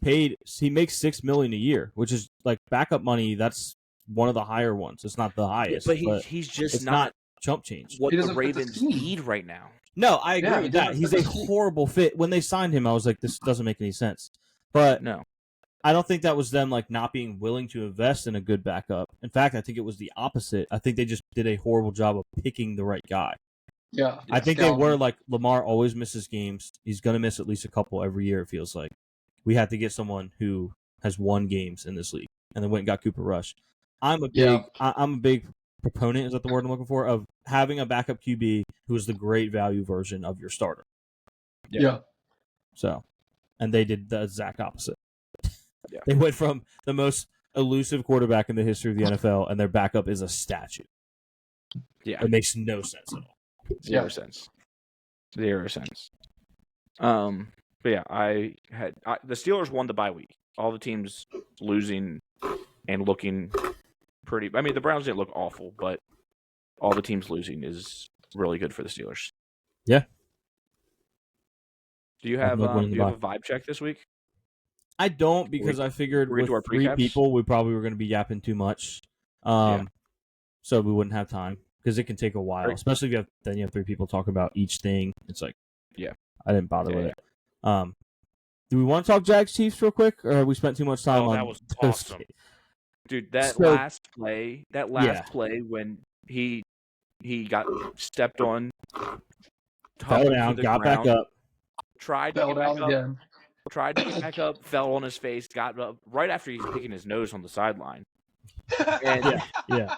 makes $6 million a year, which is like backup money. That's one of the higher ones. It's not the highest, but he's just not chump change. What the Ravens need right now. No, I agree with that. He's a horrible fit. When they signed him, I was like, this doesn't make any sense. But no, I don't think that was them like not being willing to invest in a good backup. In fact, I think it was the opposite. I think they just did a horrible job of picking the right guy. Yeah. I think they were like, Lamar always misses games. He's going to miss at least a couple every year, it feels like. We have to get someone who has won games in this league. And then went and got Cooper Rush. I'm a big proponent, is that the word I'm looking for, of having a backup QB who is the great value version of your starter. Yeah. So, and they did the exact opposite. Yeah. They went from the most elusive quarterback in the history of the NFL, and their backup is a statue. Yeah. It makes no sense at all. Zero sense. But yeah, the Steelers won the bye week. All the teams losing and looking pretty. I mean, the Browns didn't look awful, but all the teams losing is really good for the Steelers. Yeah. Do you have winning do the you have bye. a vibe check this week? I don't, because I figured we get with to our 3 precaps? people, we probably were going to be yapping too much. So we wouldn't have time, because it can take a while, Right. especially if you have 3 people talk about each thing. It's like, Yeah. I didn't bother with it. Do we want to talk Jags Chiefs real quick, or have we spent too much time on that was those awesome. games? Dude, that So- last play when he got stepped on, Fell tumbled to down, the got ground, back up. tried to Fell get back down up, again. fell on his face, got up right after he's picking his nose on the sideline, Yeah.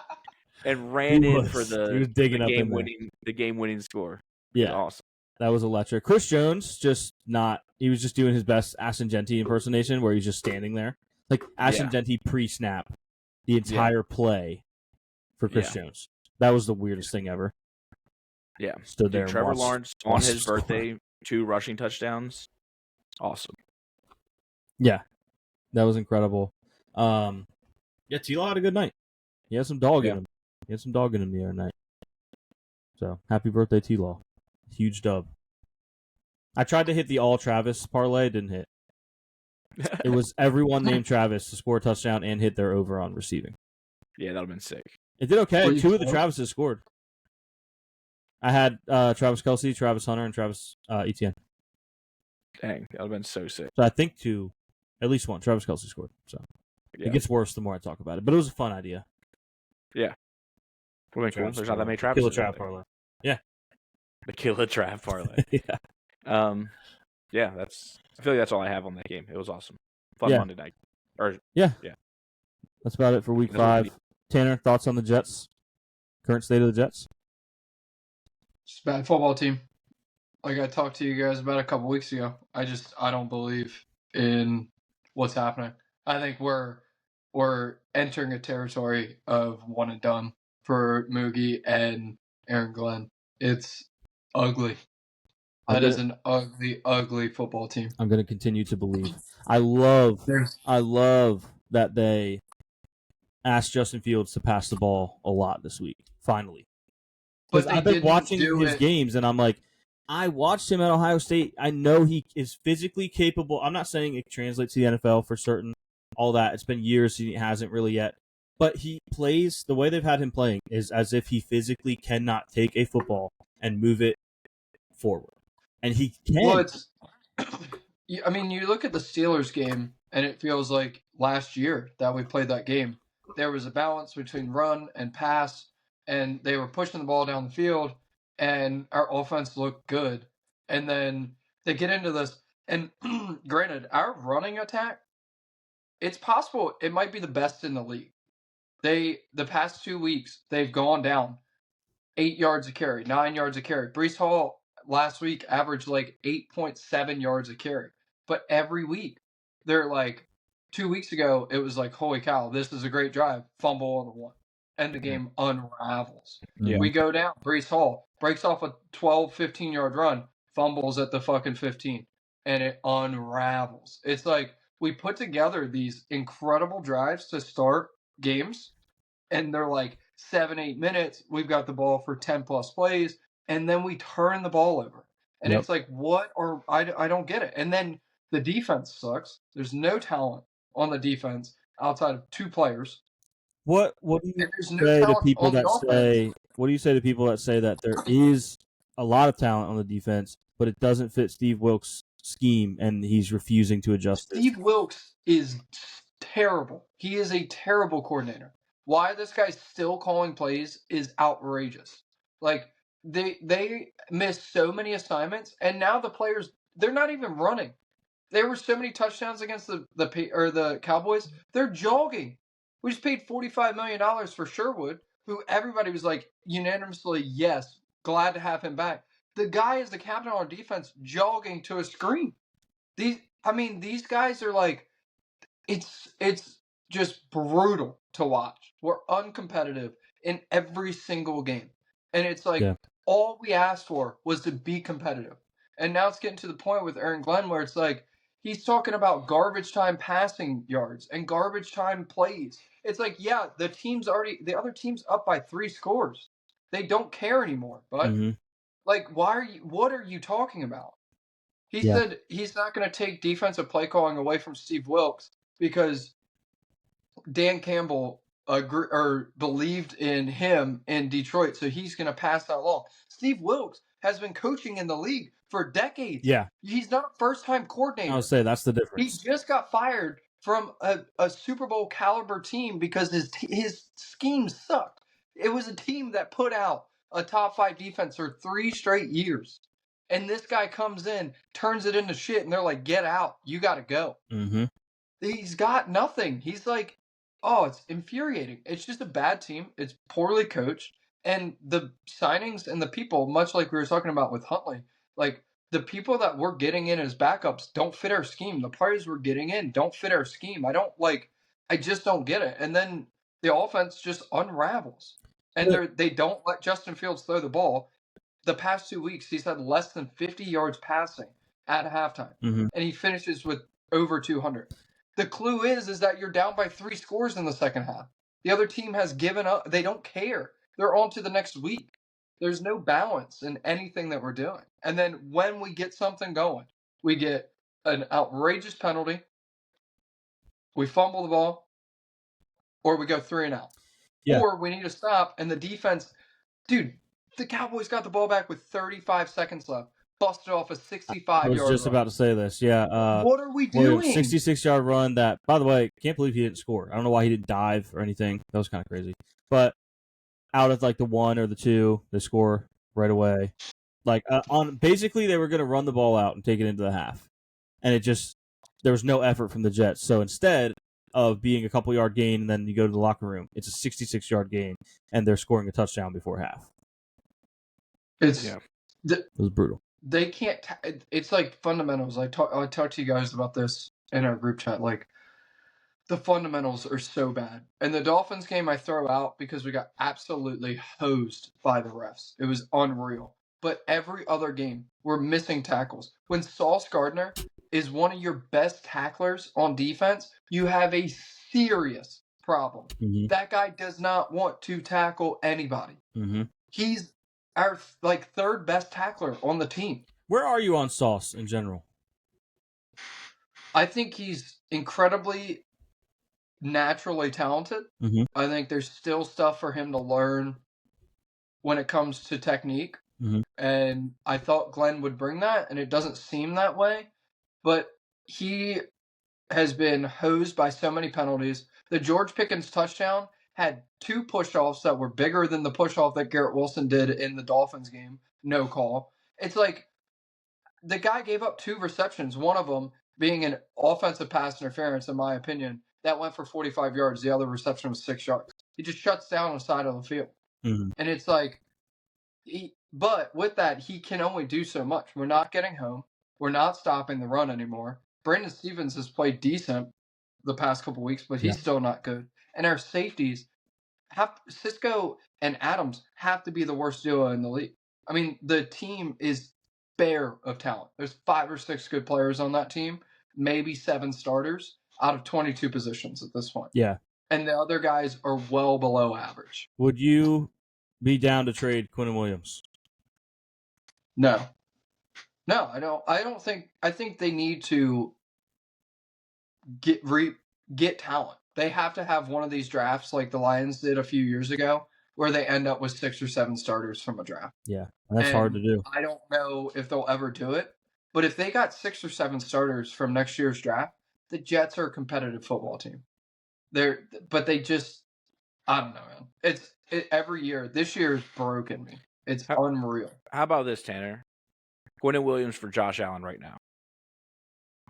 and ran He in was- for he was digging up in there. the game winning score. Yeah. It was awesome. That was electric. Chris Jones he was just doing his best Ashton Genty impersonation, where he's just standing there. Like Ashton Genty pre-snap the entire play for Chris Jones. That was the weirdest thing ever. Yeah. Stood there and Trevor watched, Lawrence on his birthday, 2 rushing touchdowns. Awesome. Yeah. That was incredible. T-Law had a good night. He had some dog in him. He had some dog in him the other night. So, happy birthday, T-Law. Huge dub. I tried to hit the all Travis parlay, didn't hit. It was everyone named Travis to score a touchdown and hit their over on receiving. Yeah, that would have been sick. It did okay. Were you 2 of the close? Travises scored. I had Travis Kelce, Travis Hunter, and Travis Etienne. Dang, that would have been so sick. So I think at least 1. Travis Kelce scored. So Yeah. it gets worse the more I talk about it. But it was a fun idea. Yeah. Would have been cool. There's not that many Travis. Kill a trap parlay. Yeah. The Kill a Trap parlay. Yeah. Yeah, I feel like that's all I have on that game. It was awesome. Fun Monday night. That's about it for week That's what we 5. Tanner, thoughts on the Jets? Current state of the Jets? It's a bad football team. Like I talked to you guys about a couple weeks ago. I don't believe in what's happening. I think we're entering a territory of one and done for Moogie and Aaron Glenn. It's ugly. That is an ugly, ugly football team. I'm going to continue to believe. I love that they asked Justin Fields to pass the ball a lot this week. Finally. Because I've been watching his games, and I'm like, I watched him at Ohio State. I know he is physically capable. I'm not saying it translates to the NFL for certain, all that. It's been years, he hasn't really yet. But he plays, the way they've had him playing is as if he physically cannot take a football and move it forward. And he can. Well, I mean, you look at the Steelers game, and it feels like last year that we played that game. There was a balance between run and pass, and they were pushing the ball down the field, and our offense looked good. And then they get into this, and granted, our running attack, it's possible it might be the best in the league. The past 2 weeks, they've gone down 8 yards a carry, 9 yards a carry. Brees Hall last week averaged like 8.7 yards a carry. But every week, they're like, 2 weeks ago, it was like, holy cow, this is a great drive. Fumble on the 1. And the game unravels. Yeah. We go down. Brees Hall breaks off a 12, 15-yard run, fumbles at the fucking 15. And it unravels. It's like we put together these incredible drives to start games. And they're like 7-8 minutes. We've got the ball for 10+ plays, and then we turn the ball over. And it's like, what? Or I don't get it. And then the defense sucks. There's no talent on the defense outside of 2 players. What do you There's no say to talent people on the that offense. say? What do you say to people that say that there is a lot of talent on the defense, but it doesn't fit Steve Wilkes' scheme, and he's refusing to adjust it? Steve Wilkes is terrible. He is a terrible coordinator. Why this guy's still calling plays is outrageous. Like they missed so many assignments, and now the players, they're not even running. There were so many touchdowns against the Cowboys. They're jogging. We just paid $45 million for Sherwood, who everybody was like unanimously, yes, glad to have him back. The guy is the captain on defense, jogging to a screen. These guys are like, it's just brutal to watch. We're uncompetitive in every single game. And it's like all we asked for was to be competitive. And now it's getting to the point with Aaron Glenn where it's like he's talking about garbage time passing yards and garbage time plays. It's like, yeah, the other team's up by 3 scores. They don't care anymore, but Like, what are you talking about? He Yeah. said he's not going to take defensive play calling away from Steve Wilkes because Dan Campbell believed in him in Detroit, so he's going to pass that along. Steve Wilkes has been coaching in the league for decades. Yeah. He's not a first-time coordinator. I'll say that's the He difference. just got fired from a Super Bowl caliber team because his scheme sucked. It was a team that put out a top 5 defense for 3 straight years. And this guy comes in, turns it into shit, and they're like, get out. You got to go. Mm-hmm. He's got nothing. He's like, oh, it's infuriating. It's just a bad team. It's poorly coached. And the signings and the people, much like we were talking about with Huntley, like the people that we're getting in as backups don't fit our scheme. The players we're getting in don't fit our scheme. I just don't get it. And then the offense just unravels. And they don't let Justin Fields throw the ball. The past 2 weeks, he's had less than 50 yards passing at halftime. Mm-hmm. And he finishes with over 200. The clue is that you're down by 3 scores in the second half. The other team has given up. They don't care. They're on to the next week. There's no balance in anything that we're doing. And then when we get something going, we get an outrageous penalty, we fumble the ball, or we go 3 and out. Yeah. Or we need to stop, and the defense, dude, the Cowboys got the ball back with 35 seconds left, busted off a 65-yard I was just run. about to say this. Yeah. What are we doing? 66-yard run that, by the way, can't believe he didn't score. I don't know why he didn't dive or anything. That was kind of crazy. But out of like the 1 or the 2, they score right away. Like basically they were going to run the ball out and take it into the half. And there was no effort from the Jets. So instead of being a couple yard gain and then you go to the locker room, it's a 66-yard gain and they're scoring a touchdown before half. It was brutal. They can't. It's like fundamentals. I talked to you guys about this in our group chat. Like the fundamentals are so bad. And the Dolphins game I throw out because we got absolutely hosed by the refs. It was unreal. But every other game, we're missing tackles. When Sauce Gardner is one of your best tacklers on defense, you have a serious problem. Mm-hmm. That guy does not want to tackle anybody. Mm-hmm. He's our third best tackler on the team. Where are you on Sauce in general? I think he's incredibly naturally talented. Mm-hmm. I think there's still stuff for him to learn when it comes to technique. Mm-hmm. And I thought Glenn would bring that, and it doesn't seem that way. But he has been hosed by so many penalties. The George Pickens touchdown had 2 push-offs that were bigger than the push-off that Garrett Wilson did in the Dolphins game. No call. It's like the guy gave up 2 receptions, one of them being an offensive pass interference, in my opinion, that went for 45 yards. The other reception was 6 yards. He just shuts down the side of the field. Mm-hmm. And it's like, but with that, he can only do so much. We're not getting home. We're not stopping the run anymore. Brandon Stevens has played decent the past couple weeks, but he's still not good. And our safeties Cisco and Adams have to be the worst duo in the league. I mean, the team is bare of talent. There's 5 or 6 good players on that team, maybe 7 starters out of 22 positions at this point. Yeah. And the other guys are well below average. Would you be down to trade Quinnen Williams? No, I don't. I think they need to get talent. They have to have one of these drafts like the Lions did a few years ago, where they end up with 6 or 7 starters from a draft. Yeah, that's hard to do. I don't know if they'll ever do it, but if they got 6 or 7 starters from next year's draft, the Jets are a competitive football team. But they just, I don't know, man. Every year. This year has broken me. It's unreal. How about this, Tanner? Quinnen Williams for Josh Allen right now.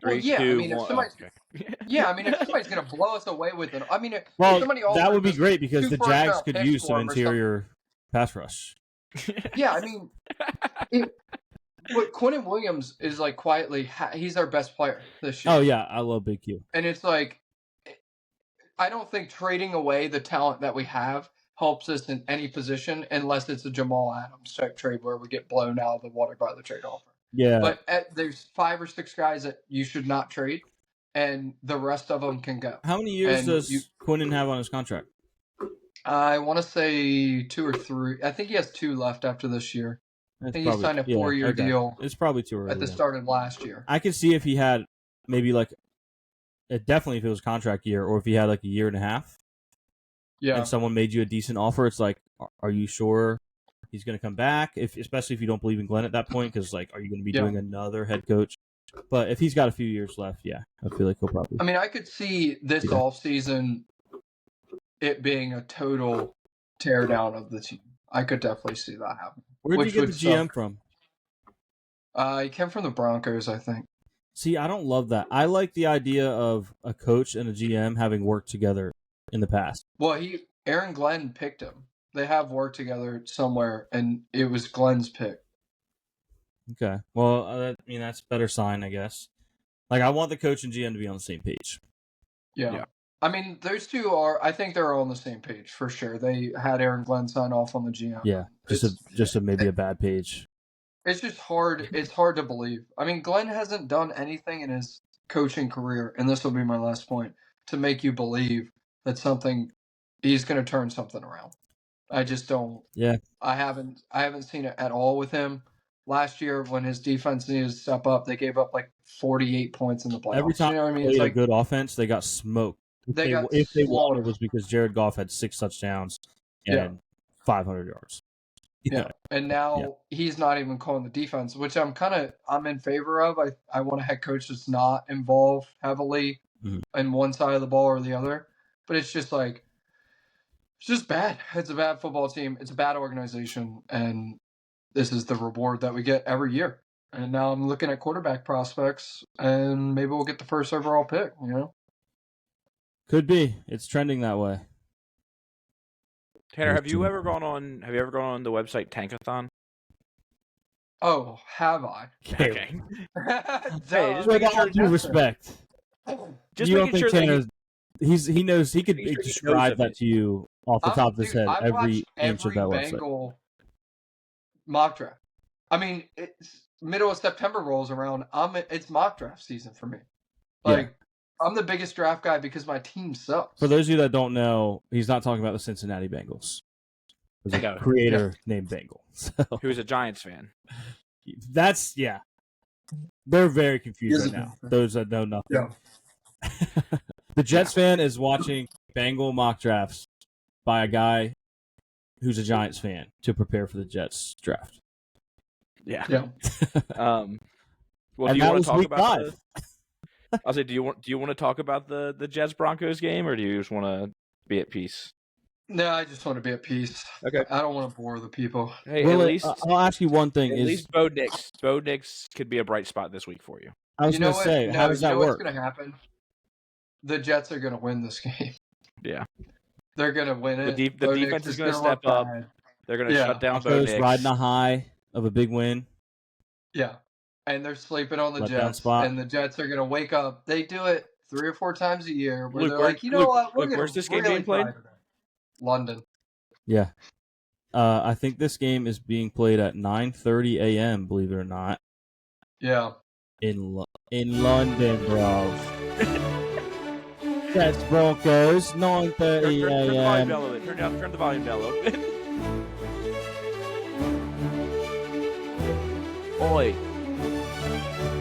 3, 2, 1. If somebody's, if somebody's gonna blow us away with it, if somebody that would be great because the Jags could use some interior pass rush. Yeah, but Quinnen Williams is like quietly, he's our best player this year. Oh yeah, I love Big Q. And it's like, I don't think trading away the talent that we have helps us in any position unless it's a Jamal Adams type trade where we get blown out of the water by the trade offer. Yeah. But there's 5 or 6 guys that you should not trade, and the rest of them can go. How many years does Quinnen have on his contract? I want to say 2 or 3. I think he has 2 left after this year. I think he signed a 4-year deal It's probably too early. at the start of last year. I could see if he had maybe definitely if it was contract year, or if he had like a year and a half. Yeah. And someone made you a decent offer. It's like, are you sure he's going to come back? Especially if you don't believe in Glenn at that point, because like, are you going to be doing another head coach? But if he's got a few years left, yeah, I feel like he'll probably. I mean, I could see this offseason it being a total teardown of the team. I could definitely see that happen. Where did you get the GM from? He came from the Broncos, I think. See, I don't love that. I like the idea of a coach and a GM having worked together in the past. Well, Aaron Glenn picked him. They have worked together somewhere, and it was Glenn's pick. Okay. Well, I mean, that's a better sign, I guess. Like, I want the coach and GM to be on the same page. Yeah. I mean, those two I think they're all on the same page, for sure. They had Aaron Glenn sign off on the GM. Yeah, just maybe a bad page. It's just hard. It's hard to believe. I mean, Glenn hasn't done anything in his coaching career, and this will be my last point, to make you believe that he's going to turn something around. I just don't. Yeah. I haven't seen it at all with him. Last year, when his defense needed to step up, they gave up like 48 points in the playoffs. Every time you know what I mean? they It's played a good offense, they got smoked. If they won, it was because Jared Goff had 6 touchdowns and 500 yards. Yeah. And now he's not even calling the defense, which I'm in favor of. I want a head coach that's not involved heavily in one side of the ball or the other. But it's just like, it's just bad. It's a bad football team. It's a bad organization. And this is the reward that we get every year. And now I'm looking at quarterback prospects, and maybe we'll get the first overall pick, you know? Could be. It's trending that way. Tanner, have you ever gone on the website Tankathon? Oh, have I? Okay. Hey, just with all due respect. Just you making don't think sure Tanner, he knows he could Making sure he describe knows that to you off the top of his head, I've every watched inch of that every website. Bengal mock draft. I mean, it's middle of September rolls around. It's mock draft season for me. Like, I'm the biggest draft guy because my team sucks. For those of you that don't know, he's not talking about the Cincinnati Bengals. There's a creator named Bengal. So. Who's a Giants fan. That's, they're very confused right now. Those that know nothing. Yeah. The Jets fan is watching Bengal mock drafts by a guy who's a Giants fan to prepare for the Jets draft. Yeah. Yeah. Well, do you want to talk about I'll say, do you want to talk about the Jets Broncos game, or do you just want to be at peace? No, I just want to be at peace. Okay. I don't want to bore the people. Hey, well, at least I'll ask you one thing: at least Bo Nix could be a bright spot this week for you. I was going to say, how does that work? What's going to happen? The Jets are going to win this game. Yeah. They're going to win it. The defense is going to step up. They're going to shut down Bo Nix. Riding a high of a big win. Yeah. And they're sleeping on the Jets. And the Jets are going to wake up. They do it 3 or 4 times a year where they're like, you know what? Where's this game being played? London. Yeah. I think this game is being played at 9:30 a.m., believe it or not. Yeah. In London, bro. Jets Broncos, 9:30 a.m. Turn the volume down a little bit. Oi.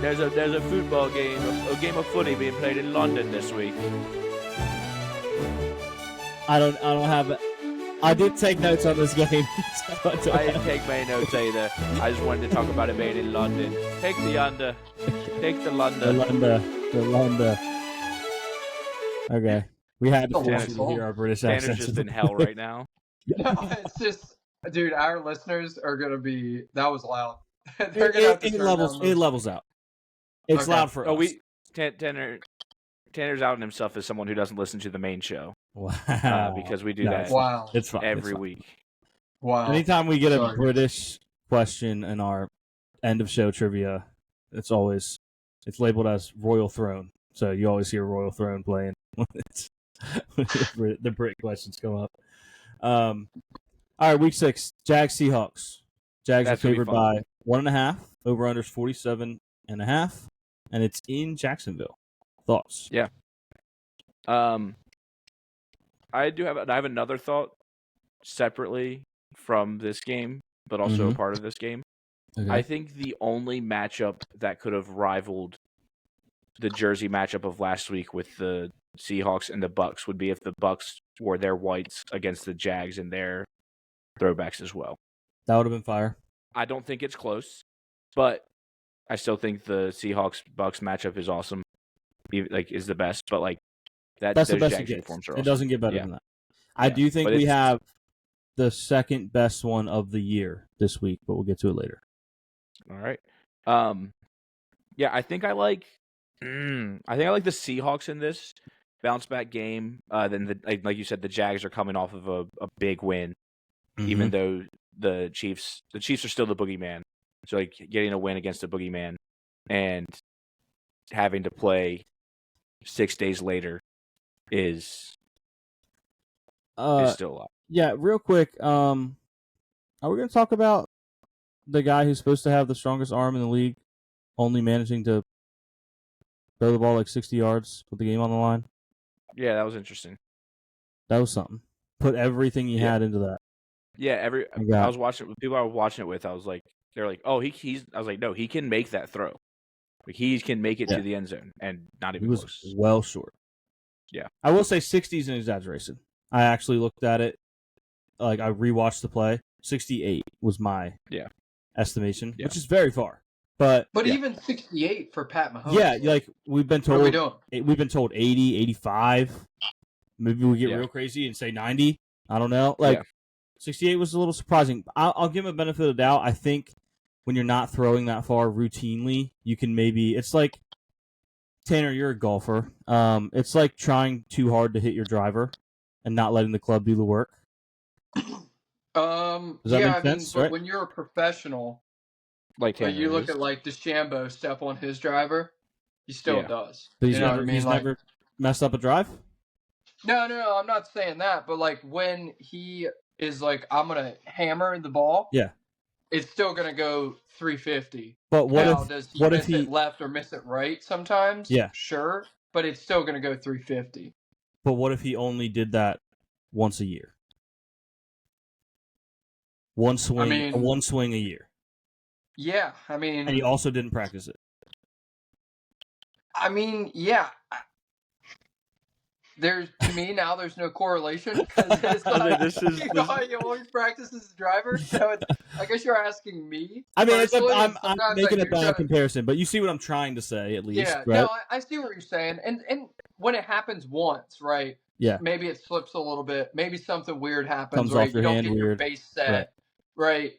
There's a football game, a game of footy being played in London this week. I don't have it. I did take notes on this game. I didn't take many notes either. I just wanted to talk about it being in London. Take the under. Take the London. The London. Okay. We had to force you to hear our British accents. Tanner's just in hell right now. No, it's just, dude, our listeners are going to be, that was loud. They're gonna have to it levels out. It's loud for us. Tanner's outing himself as someone who doesn't listen to the main show. Wow. Because we do that it's fine. every week. Wow. Anytime we get a British question in our end of show trivia, it's labeled as Royal Throne. So you always hear Royal Throne playing when the Brit questions come up. All right, week 6, Jags Seahawks. Jags are favored by 1.5. Over under 47.5, and it's in Jacksonville. Thoughts? Yeah. I have another thought separately from this game, but also a part of this game. Okay. I think the only matchup that could have rivaled the jersey matchup of last week with the Seahawks and the Bucks would be if the Bucks wore their whites against the Jags in their throwbacks as well. That would have been fire. I don't think it's close, but I still think the Seahawks Bucks matchup is awesome. Is the best, but That's the those best it Jags gets. uniforms are It awesome. doesn't get better Yeah. than that. I Yeah, do think but we it's- have the second best one of the year this week, but we'll get to it later. All right. Yeah, I think I like the Seahawks in this bounce back game. Then like you said, the Jags are coming off of a big win, even though the Chiefs are still the boogeyman. So getting a win against the boogeyman and having to play 6 days later is still a lot. Yeah, real quick. Are we going to talk about the guy who's supposed to have the strongest arm in the league, only managing to throw the ball 60 yards with the game on the line? Yeah, that was interesting. That was something. Put everything he had into that. Yeah, I was watching it. People I was watching it with, I was like, they're like, oh, he's. I was like, no, he can make that throw. He can make it to the end zone and not even close. He was well short. Yeah, I will say 60 is an exaggeration. I actually looked at it. I rewatched the play. 68 was my estimation, which is very far. But even 68 for Pat Mahomes. Yeah, we've been told. What are we doing? We've been told 80, 85. Maybe we get real crazy and say 90. I don't know. 68 was a little surprising. I'll give him a benefit of the doubt. I think when you're not throwing that far routinely, you can maybe. It's like Tanner, you're a golfer. It's like trying too hard to hit your driver and not letting the club do the work. Does that make sense? But when you're a professional, you look at DeChambeau step on his driver, he still does. But he's never messed up a drive? No, I'm not saying that. But when he is I'm gonna hammer the ball, it's still gonna go 350. But does he miss it left or miss it right sometimes? Yeah, sure, but it's still gonna go 350. But what if he only did that once a year? One swing a year. Yeah, and he also didn't practice it. There's no correlation because he always practices driver. So I guess you're asking me. I'm making a bad comparison, but you see what I'm trying to say at least. Yeah, right? No, I see what you're saying, and when it happens once, right? Yeah. Maybe it slips a little bit. Maybe something weird happens. Comes right? off your you don't hand get weird. Your base set, right?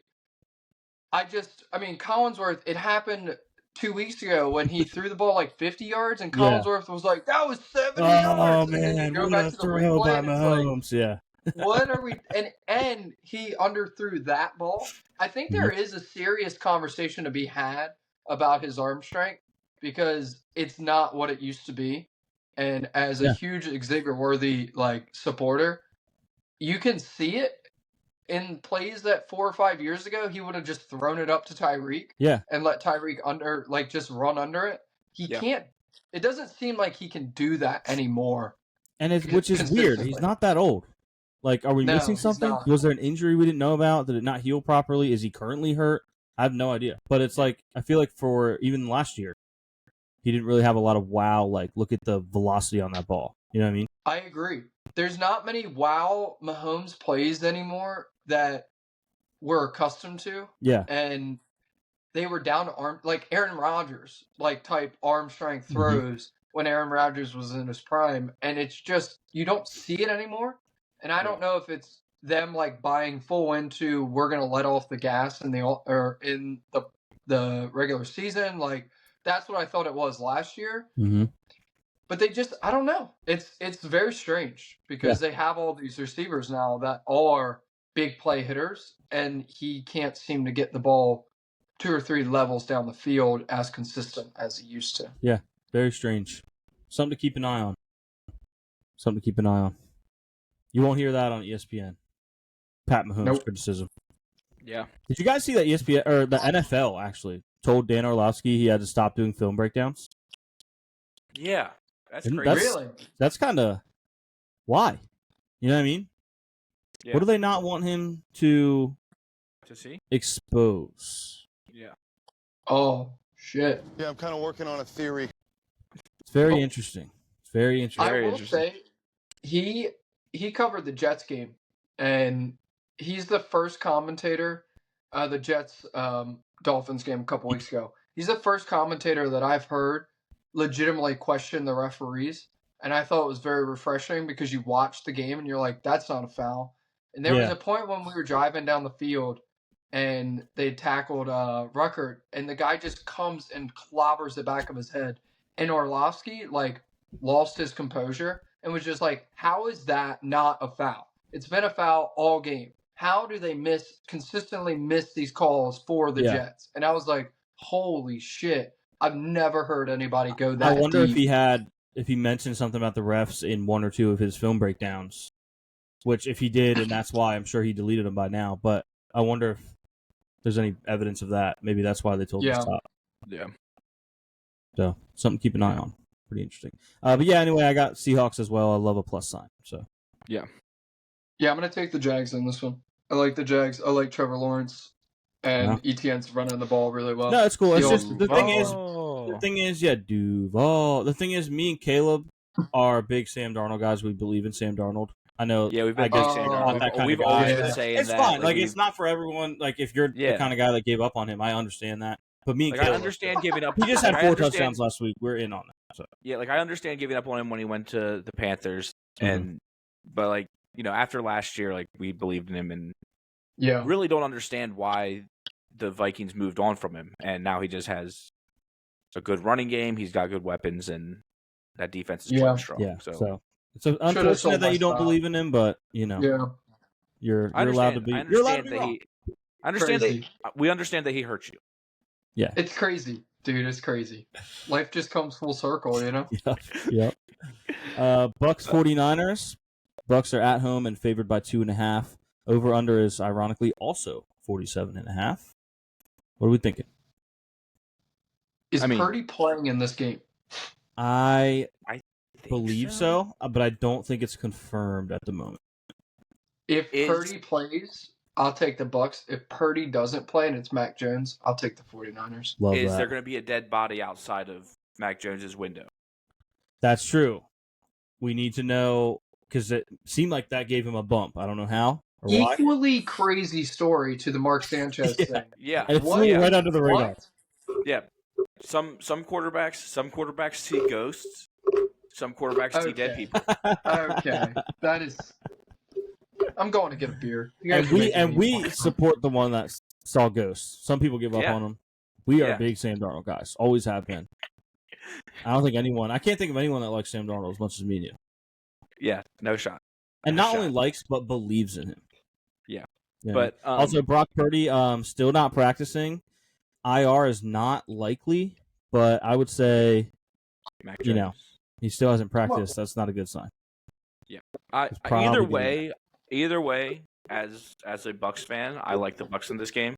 Collinsworth. It happened 2 weeks ago when he threw the ball 50 yards, and Collinsworth was like, "That was 70 yards." Oh man, go back to the replay, and Mahomes. Yeah. What are we? And he underthrew that ball. I think there is a serious conversation to be had about his arm strength because it's not what it used to be. And as a huge Xavier-worthy supporter, you can see it in plays that 4 or 5 years ago he would have just thrown it up to Tyreek. Yeah. And let Tyreek just run under it. He can't. It doesn't seem like he can do that anymore. And which is weird. He's not that old. Are we missing something? Was there an injury we didn't know about? Did it not heal properly? Is he currently hurt? I have no idea. But it's I feel like for even last year, he didn't really have a lot of wow. Look at the velocity on that ball. You know what I mean? I agree. There's not many wow Mahomes plays anymore that we're accustomed to. Yeah. And they were down to arm, Aaron Rodgers, type arm strength throws when Aaron Rodgers was in his prime. And it's just, you don't see it anymore. And I don't know if it's them buying full into we're going to let off the gas in the regular season. That's what I thought it was last year. Mm-hmm. But they just, I don't know. It's very strange because they have all these receivers now that all are big play hitters, and he can't seem to get the ball 2 or 3 levels down the field as consistent as he used to. Yeah, very strange. Something to keep an eye on. You won't hear that on ESPN. Pat Mahomes criticism. Yeah. Did you guys see that ESPN or the NFL actually told Dan Orlovsky he had to stop doing film breakdowns? Yeah, that's crazy. That's kind of why. You know what I mean? Yeah. What do they not want him to see? Expose. Yeah. Oh shit! Yeah, I'm kind of working on a theory. It's very interesting. It's very interesting. Very I will interesting. say, he covered the Jets game, and he's the first commentator, the Jets Dolphins game a couple weeks ago. He's the first commentator that I've heard legitimately question the referees, and I thought it was very refreshing because you watch the game and you're like, that's not a foul. And there was Yeah. a point when we were driving down the field and they tackled Ruckert, and the guy just comes and clobbers the back of his head. And Orlovsky, like, lost his composure and was just like, how is that not a foul? It's been a foul all game. How do they consistently miss these calls for the Yeah. Jets? And I was like, holy shit. I've never heard anybody go that I wonder deep. if he mentioned something about the refs in one or two of his film breakdowns, which if he did, and that's why I'm sure he deleted them by now. But I wonder if there's any evidence of that. Maybe that's why they told him to stop. Yeah. So something to keep an eye on. Pretty interesting. But yeah, anyway, I got Seahawks as well. I love a plus sign. So Yeah. Yeah, I'm going to take the Jags in this one. I like the Jags. I like Trevor Lawrence. And Etienne's running the ball really well. No, it's cool. It's Seahawks- just the thing is, yeah, Duval. The thing is, me and Caleb are big Sam Darnold guys. We believe in Sam Darnold. I know. Yeah, we've been I guess saying not that kind we've of guy. always Yeah. been saying It's that. fine. Like it's not for everyone. Like if you're the Yeah. kind of guy that gave up on him, I understand that. But me and Like, I Caleb, understand giving up. he just had I 4 understand- touchdowns last week. We're in on that. So. Yeah, like I understand giving up on him when he went to the Panthers, Mhm. but like after last year, like we believed in him, and Yeah. really don't understand why the Vikings moved on from him, and now he just has a good running game. He's got good weapons, and that defense is playing strong. Yeah. So So it's unfortunate that you don't believe in him, but Yeah. you're I allowed to understand. be. I You're allowed to understand be that wrong. he. I understand Crazy. that we understand that he hurt you. Yeah. It's crazy, dude. It's crazy. Life just comes full circle, you know? Yep. Bucks 49ers. Bucks are at home and favored by 2.5. Over under is ironically also 47.5. What are we thinking? Is Purdy playing in this game? I Think believe so, but I don't think it's confirmed at the moment. If Purdy plays, I'll take the Bucks. If Purdy doesn't play and it's Mac Jones, I'll take the 49ers. Love Is that. there going to be a dead body outside of Mac Jones's window? That's true. We need to know because it seemed like that gave him a bump. I don't know how or why. Equally crazy story to the Mark Sanchez thing. Yeah, And it flew right under the radar. Yeah, some quarterbacks see ghosts. Some quarterbacks see dead people. Okay, that is. I'm going to get a beer. You guys And are making me we want some. support the one that saw ghosts. Some people give up Yeah. on him. We are Yeah. big Sam Darnold guys. Always have been. I can't think of anyone that likes Sam Darnold as much as me and you. Yeah, no shot. And No not shot. only likes, but believes in him. Yeah. You know? But also, Brock Purdy still not practicing. IR is not likely, but I would say, Mac you Jones. know, he still hasn't practiced. That's not a good sign. Either way, as a Bucks fan, I like the Bucks in this game.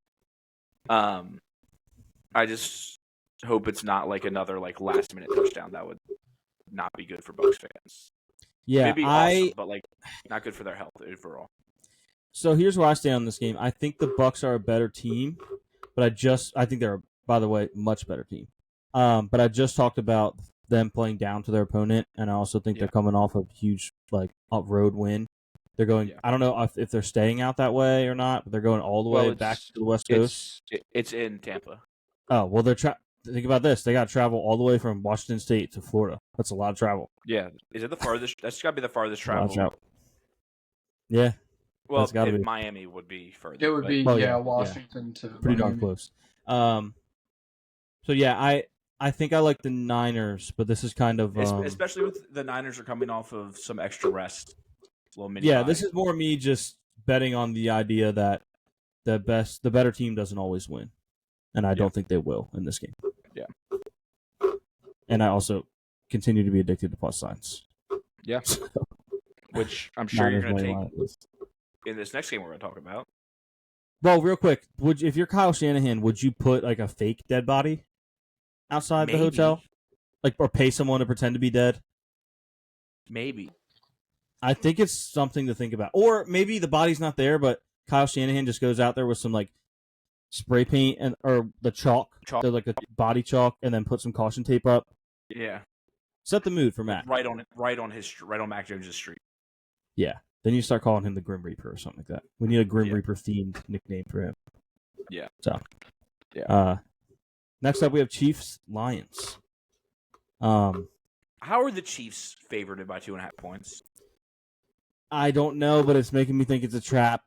I just hope it's not like another like last minute touchdown. That would not be good for Bucks fans. Yeah, Maybe awesome, but like not good for their health overall. So here's where I stand on this game. I think the Bucks are a better team, but I think they're, by the way, much better team. But I just talked about them playing down to their opponent, and I also think they're coming off a huge like up road win. They're going. Yeah. I don't know if they're staying out that way or not, but they're going all the way back to the West Coast. It's in Tampa. Oh well, think about this. They got to travel all the way from Washington State to Florida. That's a lot of travel. Yeah, is it the farthest? That's got to be the farthest travel. Yeah. Well, That's gotta be. Miami would be further. It would be Washington to pretty darn Miami. close. So yeah, I think I like the Niners, but this is kind of especially with the Niners are coming off of some extra rest. This is more me just betting on the idea that the better team doesn't always win, and I don't think they will in this game. Yeah, and I also continue to be addicted to plus signs. Yeah, which I'm sure you're going to take line. in this next game we're going to talk about. Well, real quick, if you're Kyle Shanahan, would you put like a fake dead body outside the hotel, like, or pay someone to pretend to be dead? Maybe. I think it's something to think about. Or maybe the body's not there, but Kyle Shanahan just goes out there with some like spray paint or the chalk, Chalk. the, like a body chalk, and then put some caution tape up. Yeah, Set the mood for Mac. right on Mac Jones' street. Yeah. Then you start calling him the Grim Reaper or something like that. We need a Grim Yeah. Reaper themed nickname for him. Yeah. So. Yeah. Next up, we have Chiefs Lions. How are the Chiefs favored by 2.5 points? I don't know, but it's making me think it's a trap,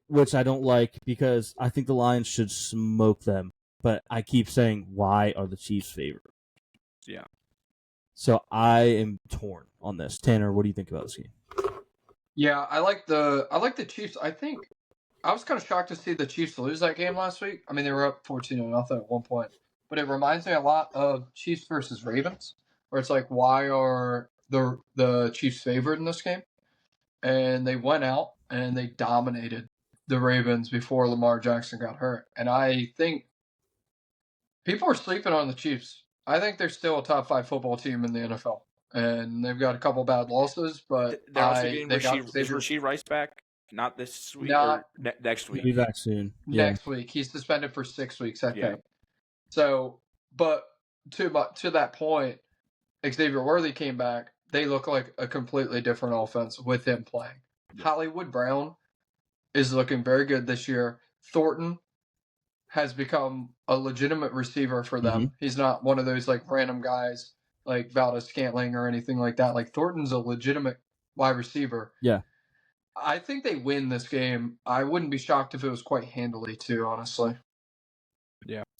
which I don't like because I think the Lions should smoke them. But I keep saying, why are the Chiefs favored? Yeah. So I am torn on this. Tanner, what do you think about this game? Yeah, I like the Chiefs. I think I was kind of shocked to see the Chiefs lose that game last week. I mean, they were up 14-0 at one point, but it reminds me a lot of Chiefs versus Ravens, where it's like, why are the Chiefs favored in this game? And they went out and they dominated the Ravens before Lamar Jackson got hurt. And I think people are sleeping on the Chiefs. I think they're still a top 5 football team in the NFL. And they've got a couple bad losses, but They're also getting they got is Rasheed Rice back? Not this week Not- or next He'll week. be back soon. Yeah. next week. He's suspended for 6 weeks, I Yeah. think. So, but to that point, Xavier Worthy came back. They look like a completely different offense with him playing. Yeah. Hollywood Brown is looking very good this year. Thornton has become a legitimate receiver for them. He's not one of those like random guys like Valdez Scantling or anything like that. Like Thornton's a legitimate wide receiver. Yeah. I think they win this game. I wouldn't be shocked if it was quite handily too, honestly.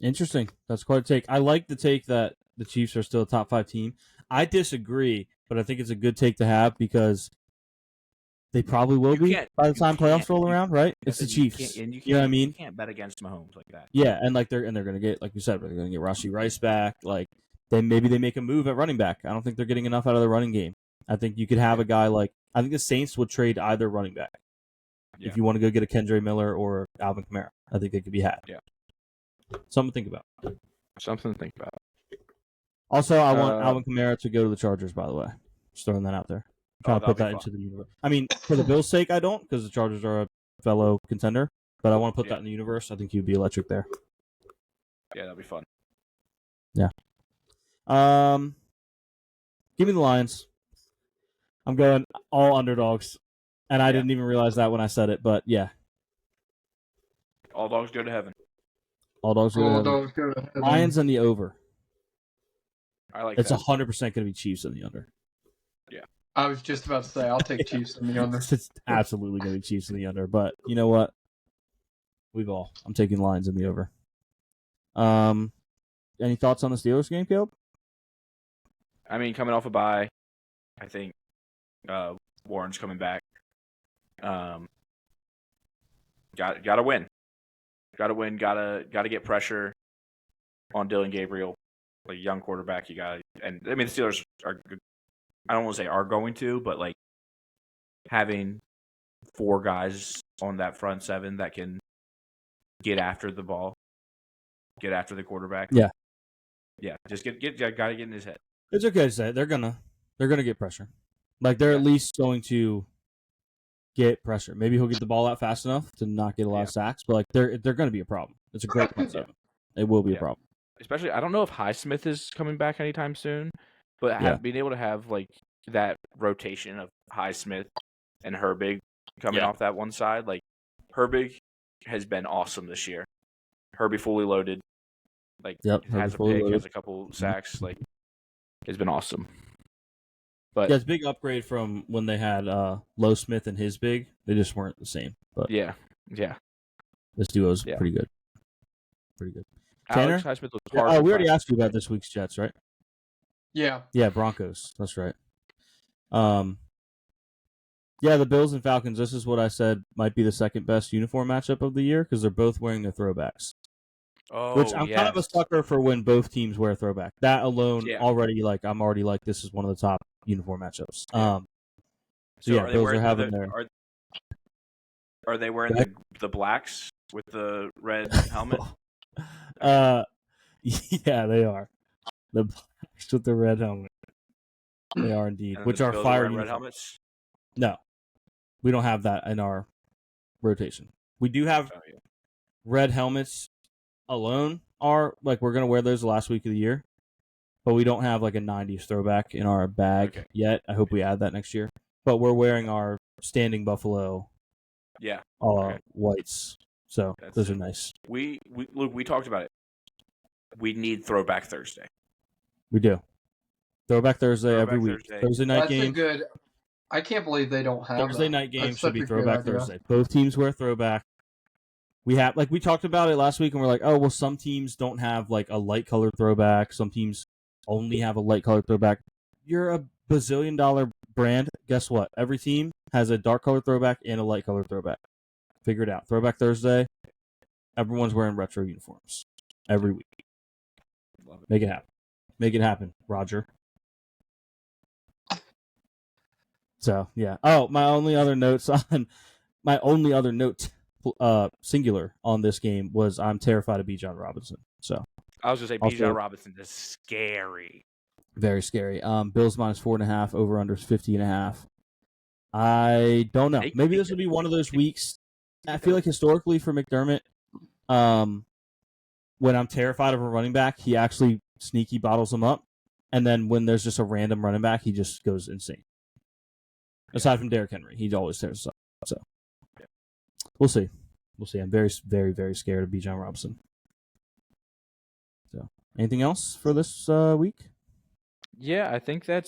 Interesting. That's quite a take. I like the take that the Chiefs are still a top 5 team. I disagree, but I think it's a good take to have because they probably will be by the time playoffs roll around, right? It's the Chiefs. You know what I mean? You can't bet against Mahomes like that. Yeah, and like they're gonna get, like you said, they're gonna get Rashee Rice back. Like then maybe they make a move at running back. I don't think they're getting enough out of the running game. I think you could have a guy like I think the Saints would trade either running back if you want to go get a Kendre Miller or Alvin Kamara. I think they could be had. Yeah. Something to think about. Something to think about. Also, I want Alvin Kamara to go to the Chargers, by the way. Just throwing that out there. Trying to put that into the universe. I mean, for the Bills' sake, I don't, because the Chargers are a fellow contender. But I want to put that in the universe. I think he would be electric there. Yeah, that'd be fun. Yeah. Give me the Lions. I'm going all underdogs. And I didn't even realize that when I said it, but yeah. All dogs go to heaven. All dogs go to heaven. Lions and the over. I like It's that. 100% going to be Chiefs in the under. I was just about to say I'll take Chiefs in the under. It's absolutely going to be Chiefs in the under. But you know what? I'm taking Lions in the over. Any thoughts on the Steelers game, Caleb? I mean, coming off a bye, I think Warren's coming back. Got to win. Got to win. Got to get pressure on Dylan Gabriel, like young quarterback. You got, and I mean the Steelers are. I don't want to say are going to, but like having 4 guys on that front 7 that can get after the ball, get after the quarterback. Yeah. Just got to get in his head. It's okay to say they're gonna get pressure. Like they're at least going to get pressure. Maybe he'll get the ball out fast enough to not get a lot of sacks, but like they're going to be a problem. It's a great front 7. It will be a problem. Especially, I don't know if Highsmith is coming back anytime soon, but being able to have like that rotation of Highsmith and Herbig coming off that one side, like Herbig has been awesome this year. Herbie fully loaded, like has a pick, has a couple sacks, like it's been awesome. But it's a big upgrade from when they had Low Smith and his big. They just weren't the same. But yeah, this duo is pretty good. Pretty good. Alex Tanner? Highsmith was hard. We already asked you about this week's Jets, right? Yeah. Yeah, Broncos. That's right. Yeah, the Bills and Falcons. This is what I said might be the second best uniform matchup of the year because they're both wearing their throwbacks. Oh, which I'm kind of a sucker for when both teams wear throwback. That alone already I'm already like this is one of the top uniform matchups. Bills are having their. Are they wearing the blacks with the red helmet? Yeah, they are. The blacks with the red helmet. They are indeed. Which are fire red helmets? No. We don't have that in our rotation. We do have red helmets alone are like we're gonna wear those the last week of the year, but we don't have like a '90s throwback in our bag yet. I hope we add that next year. But we're wearing our standing buffalo, whites. So those are nice. We talked about it. We need Throwback Thursday. We do. Throwback Thursday every week. Thursday night game. I can't believe they don't have Thursday that. night game That's should be such a Throwback good idea. Thursday. Both teams wear throwback. We have we talked about it last week, and we're like, oh well, some teams don't have like a light colored throwback. Some teams only have a light colored throwback. You're a bazillion-dollar brand. Guess what? Every team has a dark colored throwback and a light colored throwback. Figure it out. Throwback Thursday. Everyone's wearing retro uniforms every week. Love it. Make it happen. Make it happen, Roger. So yeah. Oh, my only other note, singular on this game was I'm terrified of Bijan Robinson. So I was gonna say Bijan Robinson is scary. Very scary. Bills minus 4.5, over under 50.5. I don't know. Maybe this will be one of those weeks. I feel like historically for McDermott, when I'm terrified of a running back, he actually sneaky bottles them up. And then when there's just a random running back, he just goes insane. Aside from Derrick Henry, he always tears us up. So we'll see. We'll see. I'm very, very, very scared of Bijan Robinson. So anything else for this week? Yeah, I think I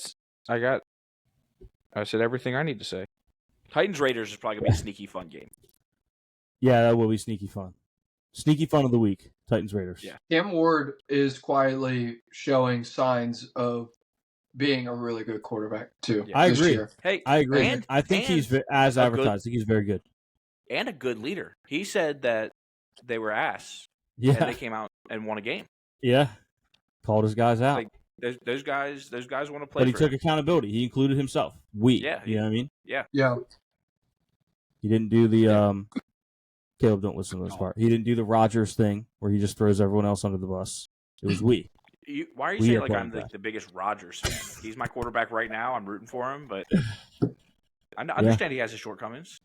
said everything I need to say. Titans Raiders is probably gonna be a sneaky fun game. Yeah, that will be sneaky fun. Sneaky fun of the week, Titans Raiders. Yeah. Cam Ward is quietly showing signs of being a really good quarterback too. Yeah. I agree. Year. Hey, I agree. I think he's as advertised. I think he's very good. And a good leader. He said that they were ass. Yeah. And they came out and won a game. Yeah. Called his guys out. Like, those guys want to play. But he took accountability. He included himself. Yeah. You know what I mean? Yeah. Yeah. He didn't do the Caleb, don't listen to this part. He didn't do the Rodgers thing where he just throws everyone else under the bus. It was we. Why are you saying like I'm the biggest Rodgers fan? He's my quarterback right now. I'm rooting for him, but I understand he has his shortcomings.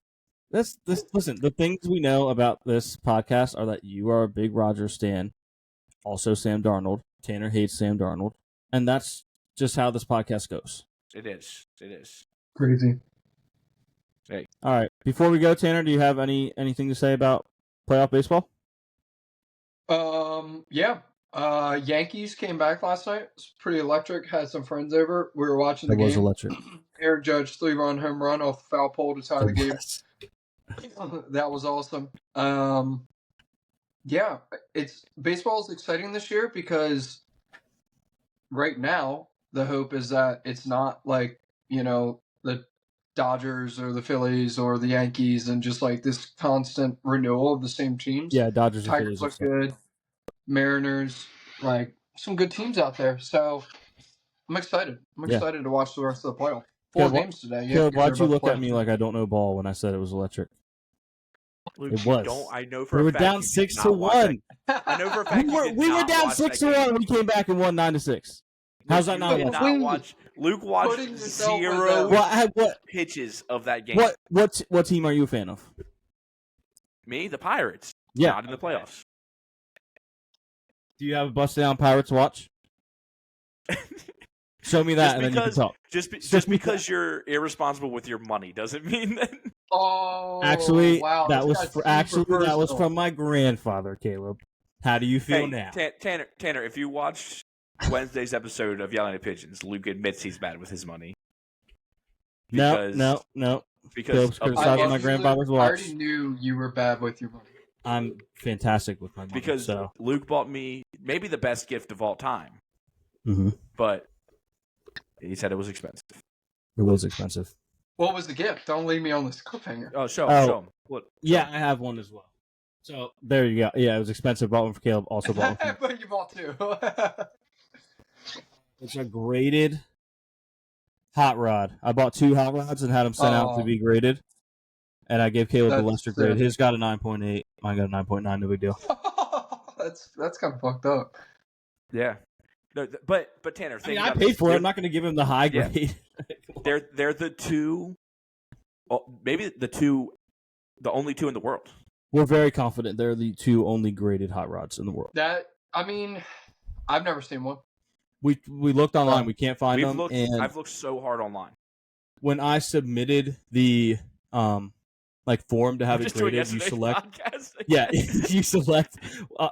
Listen, the things we know about this podcast are that you are a big Rodgers stan. Also, Sam Darnold. Tanner hates Sam Darnold. And that's just how this podcast goes. It is. Crazy. Hey. All right. Before we go, Tanner, do you have anything to say about playoff baseball? Yeah. Yankees came back last night. It's pretty electric. Had some friends over. We were watching the game. It was electric. Aaron Judge 3-run home run off the foul pole to tie the game. That was awesome. Yeah, baseball is exciting this year because right now the hope is that it's not like, the Dodgers or the Phillies or the Yankees and just like this constant renewal of the same teams. Yeah, Dodgers and Tigers Phillies look good. Mariners, like some good teams out there. So I'm excited. I'm excited to watch the rest of the playoff. Four games today. Caleb, why'd you look at me like I don't know ball when I said it was electric? Luke, it was. I know for we a were fact down 6-1. I know for a fact we were down 6-1. We came back and won 9-6. How's that not? Luke watched zero pitches of that game. What team are you a fan of? Me, the Pirates. Yeah, not in the playoffs. Do you have a bust down Pirates watch? Show me that, and then you can talk. Just because you're irresponsible with your money doesn't mean that. Oh, actually, wow, that was from my grandfather, Caleb. How do you feel now? Tanner, if you watched Wednesday's episode of Yelling at Pigeons, Luke admits he's bad with his money. No. Because my grandfather's watch. I already knew you were bad with your money. I'm fantastic with my money. Because Luke bought me maybe the best gift of all time. Mm-hmm. But he said it was expensive. It was expensive. What was the gift? Don't leave me on this cliffhanger. Oh, show him. What? Yeah, I have one as well. So there you go. Yeah, it was expensive. Bought one for Caleb. Also bought one. But you bought two. It's a graded hot rod. I bought 2 hot rods and had them sent out to be graded. And I gave Caleb the lesser grade. His got a 9.8. Mine got a 9.9. No big deal. That's kind of fucked up. Yeah. No, but Tanner, I paid for it. I'm not going to give him the high grade. Yeah. They're the two, maybe the only two in the world We're very confident they're the two only graded hot rods in the world. I've never seen one. We looked online. Oh. We can't find them. And I've looked so hard online. when I submitted the form to have I'm it just doing graded, you yesterday's select. podcast. Yeah,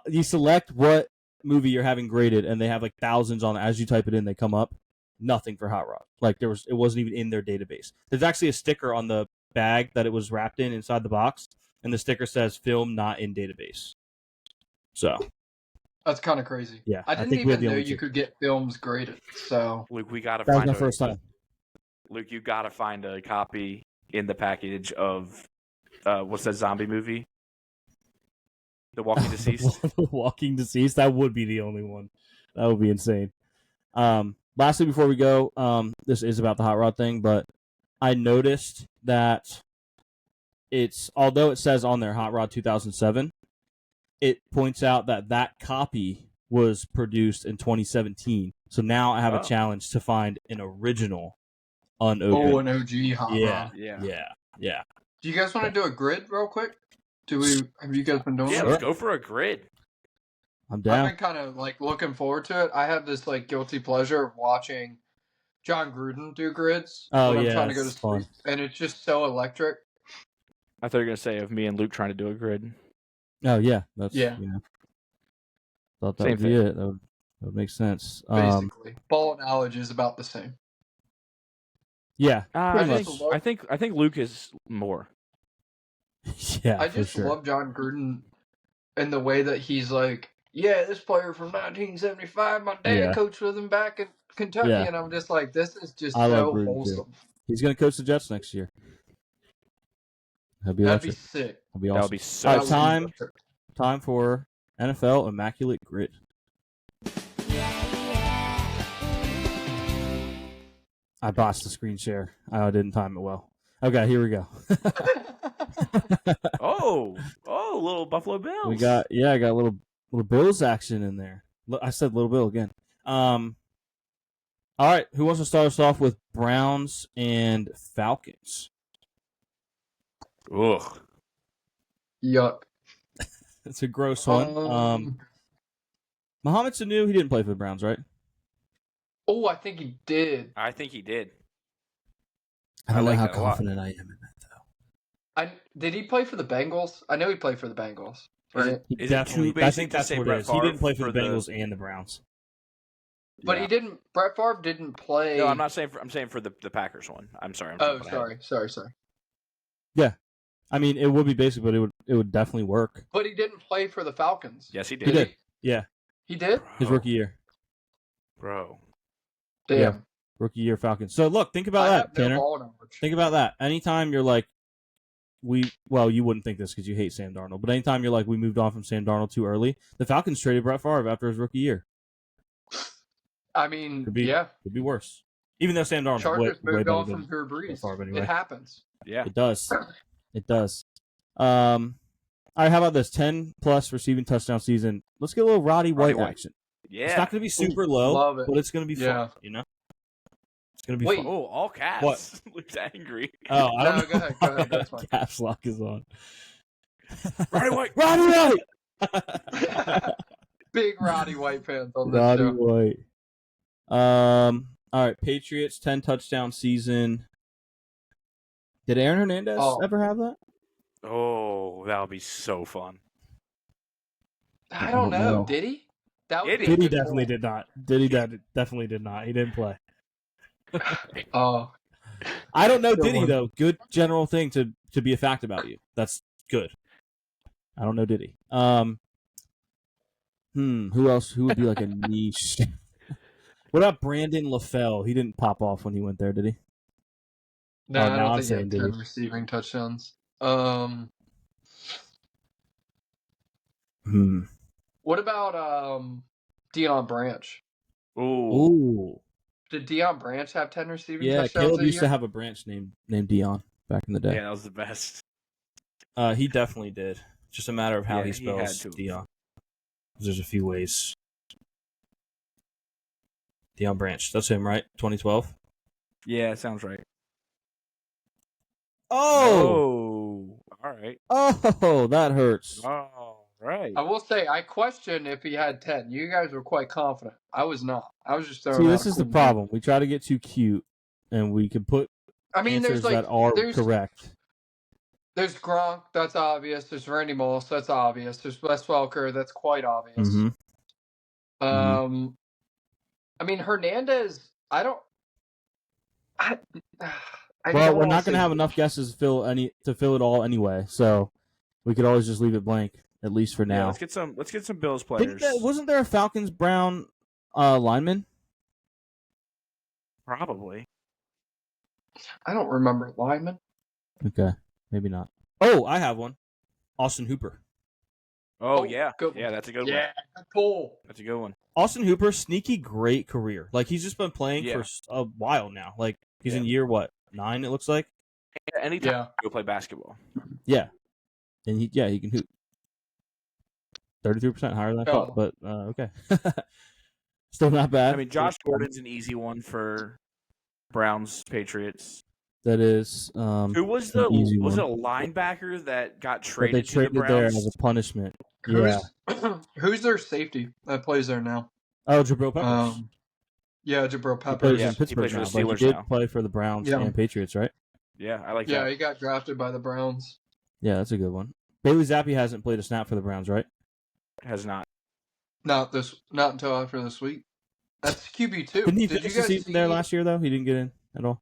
you select what movie you're having graded, and they have like thousands on it. As you type it in, they come up. Nothing for hot rod. It wasn't even in their database. There's actually a sticker on the bag that it was wrapped in inside the box, and the sticker says "film not in database." So That's kind of crazy. yeah, I didn't even know you could get films graded. So Luke, we gotta that was find my first time. Luke, you gotta find a copy in the package of what's that zombie movie? The Walking Deceased. The Walking Deceased. That would be the only one. That would be insane. Lastly, before we go, this is about the hot rod thing, but I noticed that although it says on there Hot Rod 2007, it points out that copy was produced in 2017. So now I have a challenge to find an original unopened. Oh, an OG hot rod. Yeah. Do you guys want to do a grid real quick? Have you guys been doing Yeah, that? let's go for a grid. I'm down. I've been kind of looking forward to it. I have this guilty pleasure of watching John Gruden do grids Oh, when I'm yeah, trying to go to it's sleep, fun. and it's just so electric. I thought you were gonna say of me and Luke trying to do a grid. Oh yeah, that's Yeah. Thought that Same would be thing. it. That would make sense. Basically, ball analogy is about the same. Yeah, I pretty think much. I think Luke is more. Yeah, I for just sure. love John Gruden in the way that he's like, yeah, this player from 1975, my dad coached with him back in Kentucky, Yeah. and I'm just like, this is just I love so Gruden, too. wholesome. He's gonna coach the Jets next year. That'd be That'd be electric. sick. That'd be That awesome. would be so. All right, That would be electric. time for NFL Immaculate Grid. I botched the screen share. I didn't time it well. Okay, here we go. Oh, little Buffalo Bills. I got a little Bills action in there. I said little Bill again. All right, who wants to start us off with Browns and Falcons? Ugh. Yuck. It's a gross one. Mohamed Sanu, he didn't play for the Browns, right? Oh, I think he did. I think he did. I don't know like how that a lot. confident I am in that, though. Did he play for the Bengals? I know he played for the Bengals. Right? He Is it too I basic think to that's say what it Brett is. He Favre didn't play for the for the- Bengals and the Browns. But Yeah. he didn't. Brett Favre didn't play. No, I'm not saying. I'm saying for the Packers one. I'm sorry. I'm Oh, jumping ahead. sorry. I mean, it would be basic, but it would definitely work. But he didn't play for the Falcons. Yes, he He did. did. Yeah, He did. his rookie year. Bro. Damn. Yeah. Rookie year Falcons. So look, think about I that, have no Tanner. ball knowledge. Think about that. Anytime you're like, you wouldn't think this because you hate Sam Darnold, but anytime you're like, we moved on from Sam Darnold too early, the Falcons traded Brett Favre after his rookie year. I mean, Could be worse. Even though Sam Darnold Chargers way moved better on than from Drew Brees. Favre anyway. It happens. Yeah. It does. It does. All right, how about this? 10+ receiving touchdown season. Let's get a little Roddy White White. action. Yeah. It's not going to be super low, love it. but it's going to be Yeah. fun, you know? It's going to be Wait. fun. Oh, all caps. What? Luke's angry. Oh, I don't No, know. go ahead, that's fine. Caps lock is on. Roddy White. Roddy White! Big Roddy White fans on this Roddy show. White. All right, Patriots 10 touchdown season. Did Aaron Hernandez ever have that? Oh, that would be so fun. I don't I don't know. know. Did he? That would Did be Did he a good definitely goal. did not. Did he definitely did not. He didn't play. Oh, I don't know, Good did he one. though? Good general thing to be a fact about you. That's good. I don't know, did he? Who else? Who would be like a niche? What about Brandon LaFell? He didn't pop off when he went there, did he? no, Oh, I now don't I'm think he saying had did 10 he? receiving touchdowns. What about Deion Branch? Ooh. Ooh. Did Deion Branch have 10 receiving Yeah, touchdowns Caleb a used year? to have a branch named Dion back in the day. Yeah, that was the best. He definitely did. Just a matter of how Yeah, he he had spells to. Dion. There's a few ways. Dion Branch. That's him, right? 2012? Yeah, sounds right. Oh! All right. right? Oh, that hurts. Oh, right. I will say, I questioned if he had 10. You guys were quite confident. I was not. I was just throwing See, out this a is the cool problem. We try to get too cute, and we can put I mean, answers that are correct. there's Gronk, that's obvious. There's Randy Moss, that's obvious. There's Wes Welker, that's quite obvious. Mm-hmm. I mean, Hernandez, I don't. I Well, don't we're wanna not going to say- have enough guesses to fill it all anyway, so we could always just leave it blank, at least for Yeah, now. let's get some Bills players. Wasn't there a Falcons Brown lineman? Probably. I don't remember Lyman. Okay, maybe not. Oh, I have one. Austin Hooper. Oh, yeah. good Yeah, one. that's a good one. Yeah, good pull. That's a good one. Austin Hooper, sneaky great career. Like, he's just been playing Yeah. for a while now. Like, he's in Yeah. year, 9, it looks like? Anytime Yeah. you go play basketball. Yeah. And he can hoop. 33% higher than I thought, but okay. Still not bad. I mean, Josh Gordon's an easy one for Browns Patriots. That is Who was an easy it a one. linebacker that got But they traded to the traded there Browns? as a punishment. Who's, Yeah. who's their safety that plays there now? Oh, Jabril Peppers. Yeah, Jabril He Peppers. plays Yeah, in he Pittsburgh plays for now, the but he Steelers did now. play for the Browns Yeah. and Patriots, right? Yeah, I like Yeah, that. he got drafted by the Browns. Yeah, that's a good one. Bailey Zappi hasn't played a snap for the Browns, right? Has not. Not until after this week. That's QB2. Didn't he Did you finish the guys season there see- last year, though? He didn't get in at all?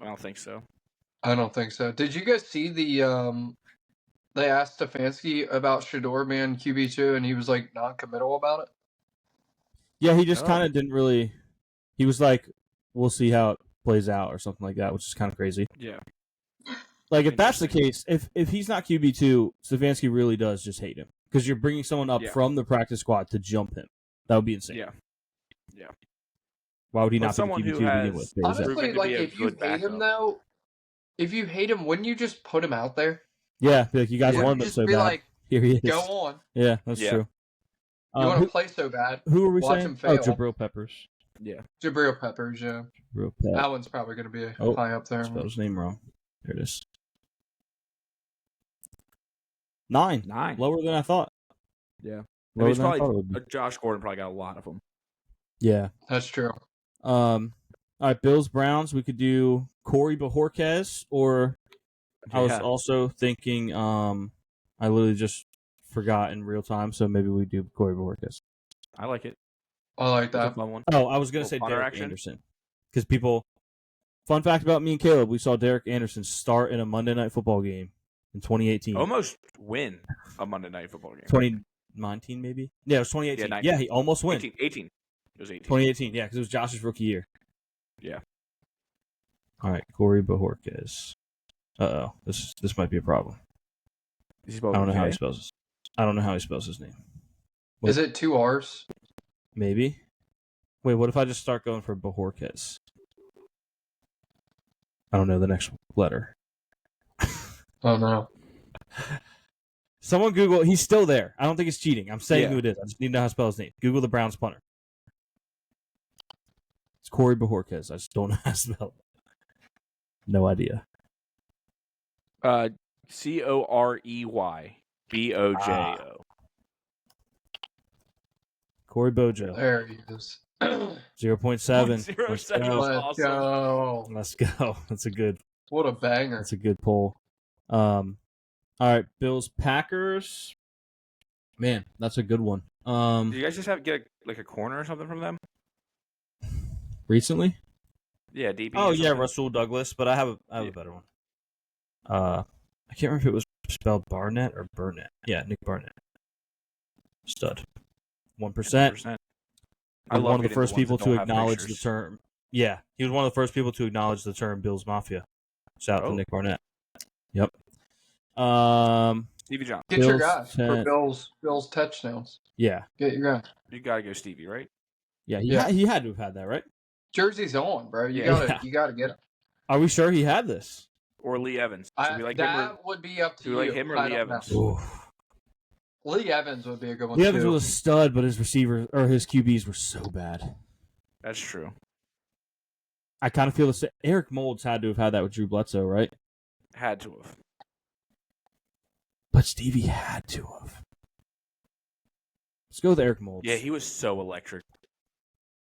I don't think so. I don't think so. Did you guys see they asked Stefanski about Shador being QB2 and he was like non-committal about it? Yeah, he just Oh. kind of didn't really... He was like, we'll see how it plays out or something like that, which is kind of crazy. Yeah. Like, if that's the case, if he's not QB2, Stefanski really does just hate him. Because you're bringing someone up Yeah. from the practice squad to jump him. That would be insane. Yeah. Yeah. Why would he Well, not be someone the who QB2 to begin has- with? Bailey Zappi? Honestly, proven to like be a if you good hate him backup. though, if you hate him, wouldn't you just put him out there? Yeah, be like, you guys Wouldn't wanted you it just so be bad. like, Here he is. go on. Yeah, that's Yeah. true. You want who, to play so bad. who are we watch saying? him fail. Oh, Jabril Peppers. Yeah. Jabril Peppers, yeah. Jabril Peppers. That one's probably going to be Oh, high up there. Spelled his name wrong. There it is. 9. 9. Lower than I thought. Yeah. Lower he's than I thought it probably would be. Josh Gordon probably got a lot of them. Yeah. That's true. All right, Bills Browns. We could do Corey Bajorquez, or I was Yeah. also thinking. I literally just forgot in real time, so maybe we do Corey Bajorquez. I like it. I like That's a that. fun one. Oh, I was gonna Little say punter Derek action? Anderson, because people. Fun fact about me and Caleb: we saw Derek Anderson start in a Monday Night Football game in 2018. Almost win a Monday Night Football game. 2019, maybe. Yeah, it was 2018. Yeah, Yeah, he almost won. 18. It was 18. 2018. Yeah, because it was Josh's rookie year. Yeah. All right, Corey Bajorquez. Uh-oh, this might be a problem. Is he I spelled don't know how he J? spells this. I don't know how he spells his name. Is it 2 R's? Maybe. Wait, what if I just start going for Bajorquez? I don't know the next letter. Oh, no. Someone Google. He's still there. I don't think it's cheating. I'm saying Yeah. who it is. I just need to know how to spell his name. Google the Browns punter. It's Corey Bajorquez. I just don't know how to spell it. No idea. Corey Bojo. Corey Bojo. There he is. 0.7. 0.07. Let's go. Awesome. Let's go. Let's go. That's a good. What a banger. That's a good poll. All right, Bills Packers. Man, that's a good one. Did you guys just get a corner or something from them? Recently? Yeah, DB. Oh or yeah, something. Russell Douglas, but I have a better one. I can't remember if it was spelled Barnett or Burnett. Yeah, Nick Barnett. Stud. 1%. 100%. I Was love one of the getting first ones people that to don't have acknowledge the pictures. term. Yeah, he was one of the first people to acknowledge the term Bills Mafia. Shout out Oh. to Nick Barnett. Yep. Stevie Johnson. Get your Bills guy for 10. Bills touchdowns. Yeah, Get your guy. You gotta go Stevie, right? yeah. Yeah. He had to have had that, right? Jersey's on, bro. You Yeah. gotta get him. Are we sure he had this? Or Lee Evans. Should we like him that or would be up to do we you. like him or I Lee don't know. Evans? Oof. Lee Evans would be a good one Lee too. Evans was a stud, but his receivers or his QBs were so bad. That's true. I kind of feel the same. Eric Moulds had to have had that with Drew Bledsoe, right? Had to have. But Stevie had to have. Let's go with Eric Moulds. Yeah, he was so electric.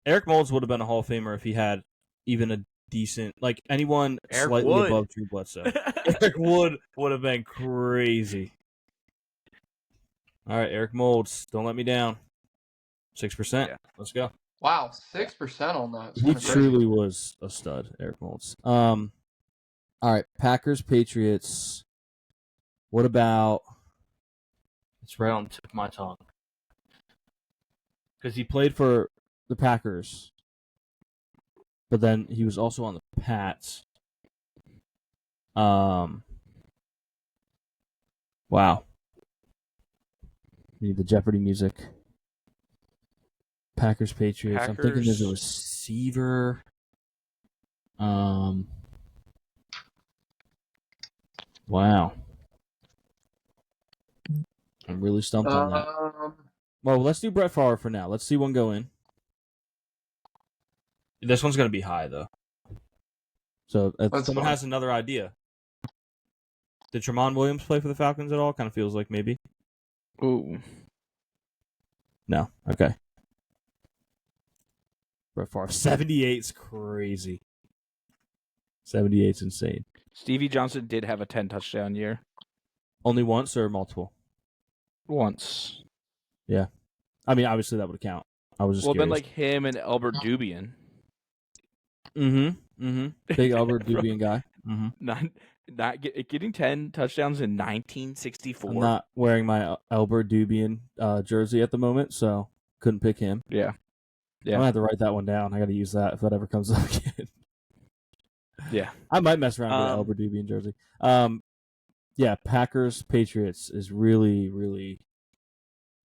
Eric Moulds would have been a Hall of Famer if he had even a decent, like anyone Eric slightly Wood. above Drew Bledsoe. Eric Wood would have been crazy. All right, Eric Moulds, don't let me down. 6%. Yeah. Let's go. Wow, 6% on that. It's He kinda crazy. truly was a stud, Eric Moulds. All right, Packers, Patriots. What about? It's right on the tip of my tongue. Because he played for the Packers, but then he was also on the Pats. Wow. Need the Jeopardy music. Packers, Patriots. I'm thinking there's a Packers. receiver. Wow. I'm really stumped on that. Well, let's do Brett Favre for now. Let's see one go in. This one's going to be high, though. So if That's someone fine. has another idea. Did Tramon Williams play for the Falcons at all? Kind of feels like maybe. Ooh. No. Okay. Brett Favre. 78's crazy. 78's insane. Stevie Johnson did have a 10 touchdown year. Only once or multiple? Once. Yeah. I mean, obviously that would count. I was just Well, then curious. like him and Albert Dubian. Big Albert Dubian guy. Getting 10 touchdowns in 1964. I'm not wearing my Albert Dubian jersey at the moment, so couldn't pick him. Yeah. I'm gonna have to write that one down. I got to use that if that ever comes up again. Yeah. I might mess around with an Albert Dubian jersey. Yeah, Packers Patriots is really, really.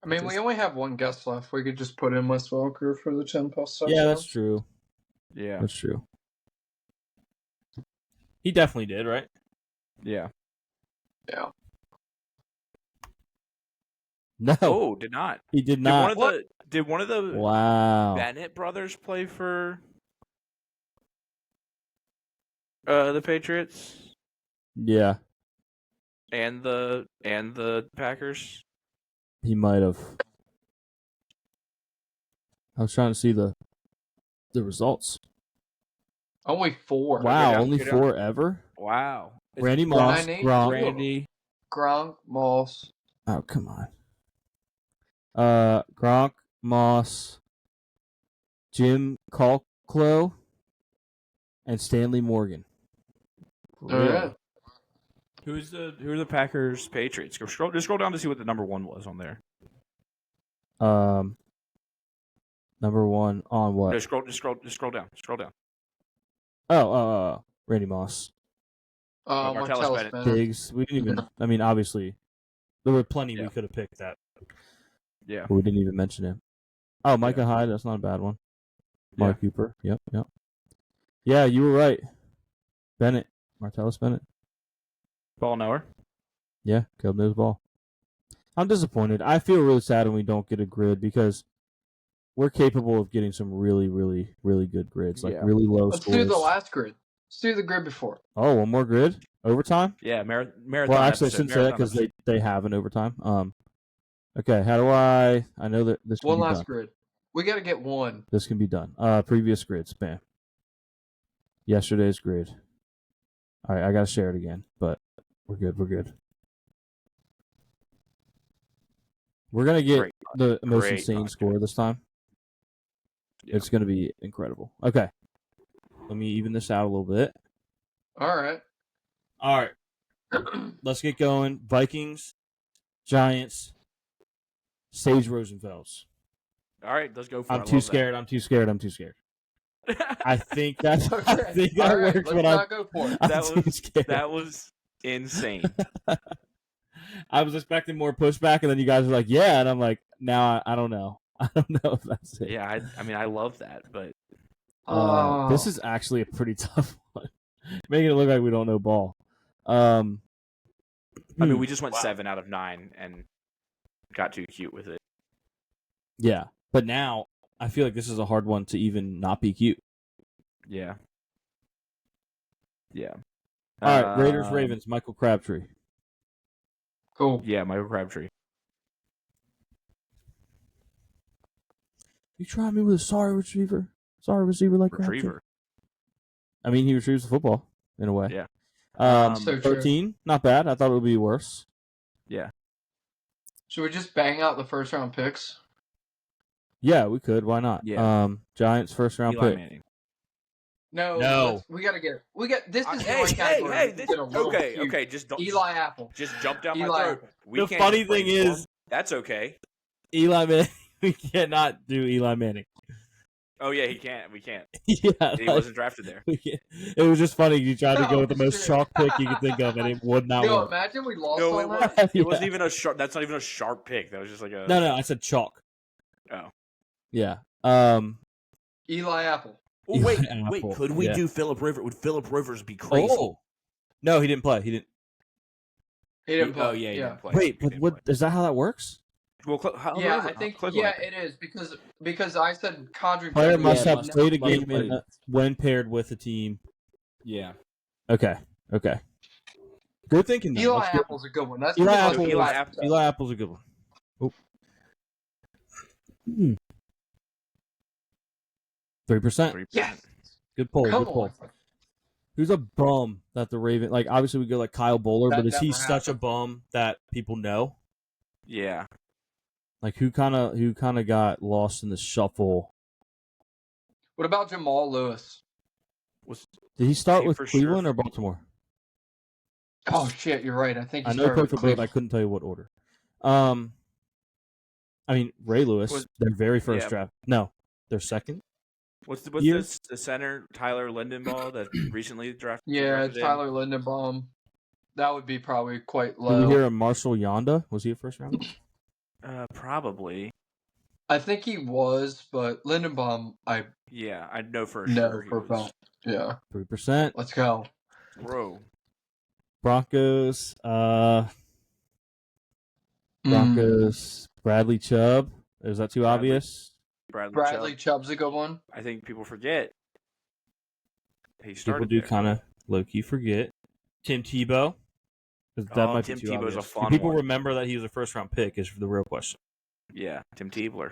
I mean, we only have one guest left. We could just put in Wes Welker for the 10 plus touchdowns. Yeah, that's true. Yeah. That's true. He definitely did, right? Yeah. Yeah. No, Oh, did not. he did not. Did one of the Wow. Bennett brothers play for the Patriots Yeah, and the Packers? he might have. I was trying to see the results. Only 4. Wow, down, only go down. 4 ever. Wow. Randy Moss, 9-8. Gronk. Randy. Gronk, Moss. Oh, come on. Gronk, Moss, Jim Colclough, and Stanley Morgan. All right. Who are the Packers Patriots? Just scroll down to see what the number 1 was on there. Number 1 on what? No, scroll down. Scroll down. Oh, Randy Moss. Martellus Martellus Bennett. Bennett. Diggs. We didn't even. I mean, obviously, there were plenty Yeah. we could have picked that, Yeah. but we didn't even mention him. Oh, Micah Hyde. That's not a bad one. Mark Cooper. Yep. Yeah, you were right. Bennett. Martellus Bennett. Ball knower. Yeah, Caleb knows ball. I'm disappointed. I feel really sad when we don't get a grid because we're capable of getting some really, really, really good grids, like Yeah. really low Let's scores. do the last grid. Let's do the grid before. Oh, one more grid? Overtime? Yeah, marathon. Well, actually, I episode, shouldn't say that marathon because episode. they have an overtime. Okay, how do I know that this can One be last done. grid. We got to get one. This can be done. Previous grids, bam. Yesterday's grid. All right, I got to share it again, but we're good. We're going to get the most Great insane content. score this time. Yeah. It's going to be incredible. Okay. Let me even this out a little bit. All right. All right. Let's get going. Vikings, Giants, Sage Rosenfels. All right, let's go for it. I'm too scared. I think that's. I Okay. think All that right, works. let's But not go for it. I'm too scared. That was insane. I was expecting more pushback, and then you guys were like, "Yeah," and I'm like, "Now I don't know. I don't know if that's it." Yeah, I mean, I love that, but This is actually a pretty tough one, making it look like we don't know ball. I mean, we just went 7 out of 9 and got too cute with it. Yeah, but now I feel like this is a hard one to even not be cute. Yeah. All right, Raiders, Ravens, Michael Crabtree. Cool. Yeah, Michael Crabtree. You try me with a sorry receiver like Crabtree? Retriever. I mean, he retrieves the football in a way. Yeah. So true. 13, not bad. I thought it would be worse. Yeah. Should we just bang out the first round picks? Yeah, we could. Why not? Yeah. Giants first round Eli pick. Manning. No. We gotta get. This is Hey, one hey, category. hey! we can This, get a little okay, cute. okay. Just don't. Eli Apple. Just jump down my Eli throat. Apple. We The can't funny just thing brainstorm. is- that's okay. Eli Manning. We cannot do Eli Manning. Oh yeah, he can't. We can't. Yeah, He wasn't drafted there. it was just funny. You tried to No, go with the most shit. chalk pick you could think of, and it would not Yo, work. imagine we lost No, on it that. wasn't. Yeah. It wasn't even a sharp. That's not even a sharp pick. That was just like a. No, I said chalk. Oh. Yeah. Eli Apple. Oh, wait. Apple, Could we yeah. do Phillip Rivers? Would Phillip Rivers be crazy? Oh. No, he didn't play. He didn't. He didn't play. Oh yeah, he didn't play. Wait, He but didn't what play. is that? How that works? Well, Yeah, I think. Yeah, it is because I said Condry. Player must Yeah, have played a must have game played. when paired with a team. Yeah. Okay. Good thinking. Then. Eli Let's go- Apple's a good one. That's Eli pretty much Apple. Eli what Apple. Eli Apple's a good one. Oh. 3%. Yes. Good pull. Come Good pull. on. Who's a bum that the Raven like? Obviously, we go like Kyle Bowler, That but is he never such a happened. bum that people know? Yeah. Like who kind of got lost in the shuffle? What about Jamal Lewis? Did he start He with for sure- Cleveland or Baltimore? Oh shit, you're right. I think he I know he started played with for both. I Cleveland. couldn't tell you what order. I mean Ray Lewis, Was- their very first yeah. draft. No, their second. What's Year? the center Tyler Lindenbaugh that recently drafted? Yeah, drafted in? Tyler Lindenbaum. That would be probably quite Did low. we hear a Marshall Yonda? Was he a first round? Probably. I think he was, but Lindenbaum, I Yeah, I know for know sure. he for a was. fact. Yeah, 3%. let's go. Bro. Broncos. Mm. Broncos. Bradley Chubb. Is that too Bradley. obvious? Bradley Chubb. Chubb's a good one. I think people forget. He People started do there. kind of low key forget. Tim Tebow. 'Cause that Oh, might Tim be too Tebow's a obvious. fun Do people one. remember that he was a first round pick? Is the real question. Yeah, Tim Tebow.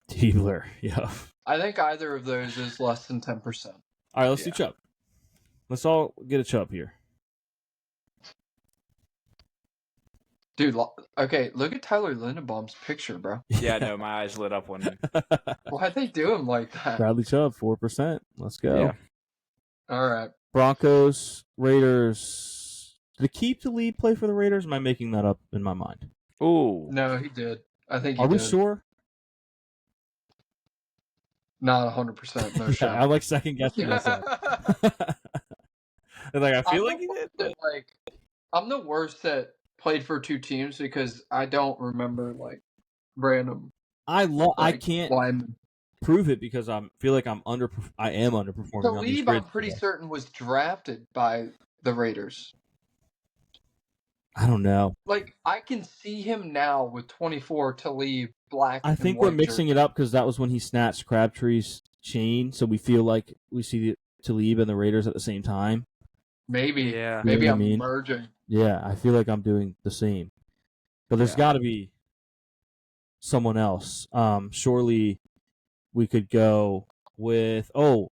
Tebler. Yeah. I think either of those is less than 10%. All right, let's do Yeah. Chubb. Let's all get a Chubb here. Dude, okay, look at Tyler Lindenbaum's picture, bro. Yeah, no, my eyes lit up when. Why'd they do him like that? Bradley Chubb, 4%. Let's go. Yeah. All right. Broncos, Raiders. Did Keep the lead play for the Raiders? Am I making that up in my mind? Ooh. No, he did. I think he Are we did. sure? Not 100%. No shot. I'm like second guessing myself. And like I feel like he did. But... I'm the worst that played for two teams because I don't remember like random. I can't linemen. prove it because I feel like I am underperforming on these Talib, I'm grids pretty today. certain was drafted by the Raiders. I don't know. Like I can see him now with 24 Talib black. I think we're mixing it up because that was when he snatched Crabtree's chain, so we feel like we see the Talib and the Raiders at the same time. Maybe. Yeah. Maybe You know what I I'm mean? merging. Yeah, I feel like I'm doing the same. But there's Yeah. got to be someone else. Surely we could go with Did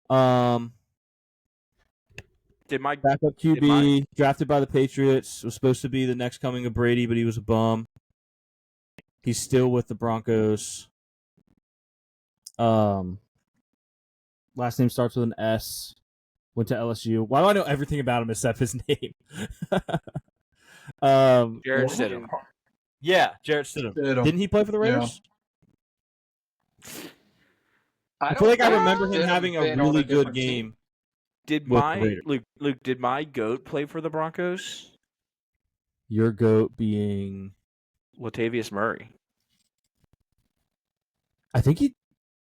my backup QB drafted by the Patriots, was supposed to be the next coming of Brady, but he was a bum. He's still with the Broncos. Last name starts with an S. Went to LSU. Why do I know everything about him except his name? Jared Stidham? Yeah, Jarrett Stidham. Didn't he play for the Raiders? I feel like I remember him having a really good game. Did with my the Raiders. Luke? Did my goat play for the Broncos? Your GOAT being... Latavius Murray. I think he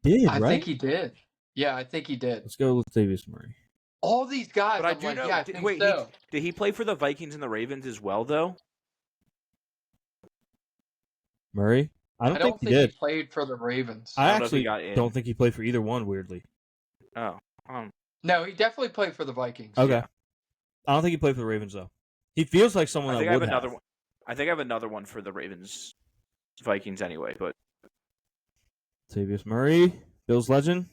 did, I right? think he did. Yeah, I think he did. Let's go with Latavius Murray. All these guys. But I I'm do like, know. Yeah, I think Wait, so. did he play for the Vikings and the Ravens as well, though? Murray? I don't think he did. He played for the Ravens. I don't know if he actually got in. don't think he played for either one, weirdly. Oh, No, he definitely played for the Vikings. Okay. Yeah. I don't think he played for the Ravens, though. He feels like someone I that think I have would another one. I think I have another one for the Ravens, Vikings anyway. But Latavius Murray, Bills legend.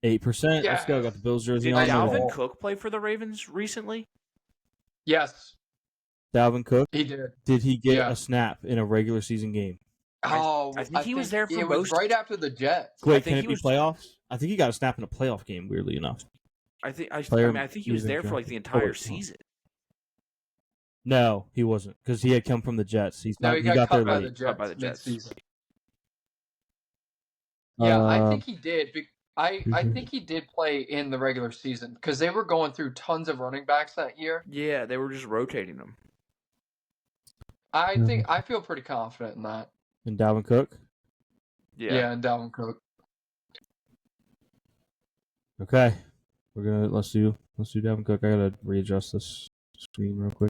8%. Let's go. Got the Bills jersey did on. Dalvin there. Cook play for the Ravens recently? Yes, Dalvin Cook. he did. Did he get Yeah. a snap in a regular season game? Oh, I think he was there for it most. was right after the Jets. Wait, I think can it he be was- playoffs? I think he got a snap in a playoff game. Weirdly enough. I think I think he was using there for like the entire wait, season. No, he wasn't because he had come from the Jets. He No, he got there cut by late. the Jets Cut by the Jets. mid-season. Yeah, I Uh, think he did. I think he did play in the regular season because they were going through tons of running backs that year. Yeah, they were just rotating them. I feel pretty confident in that. And Dalvin Cook. Yeah. And Dalvin Cook. Okay, let's do Dalvin Cook. I gotta readjust this screen real quick.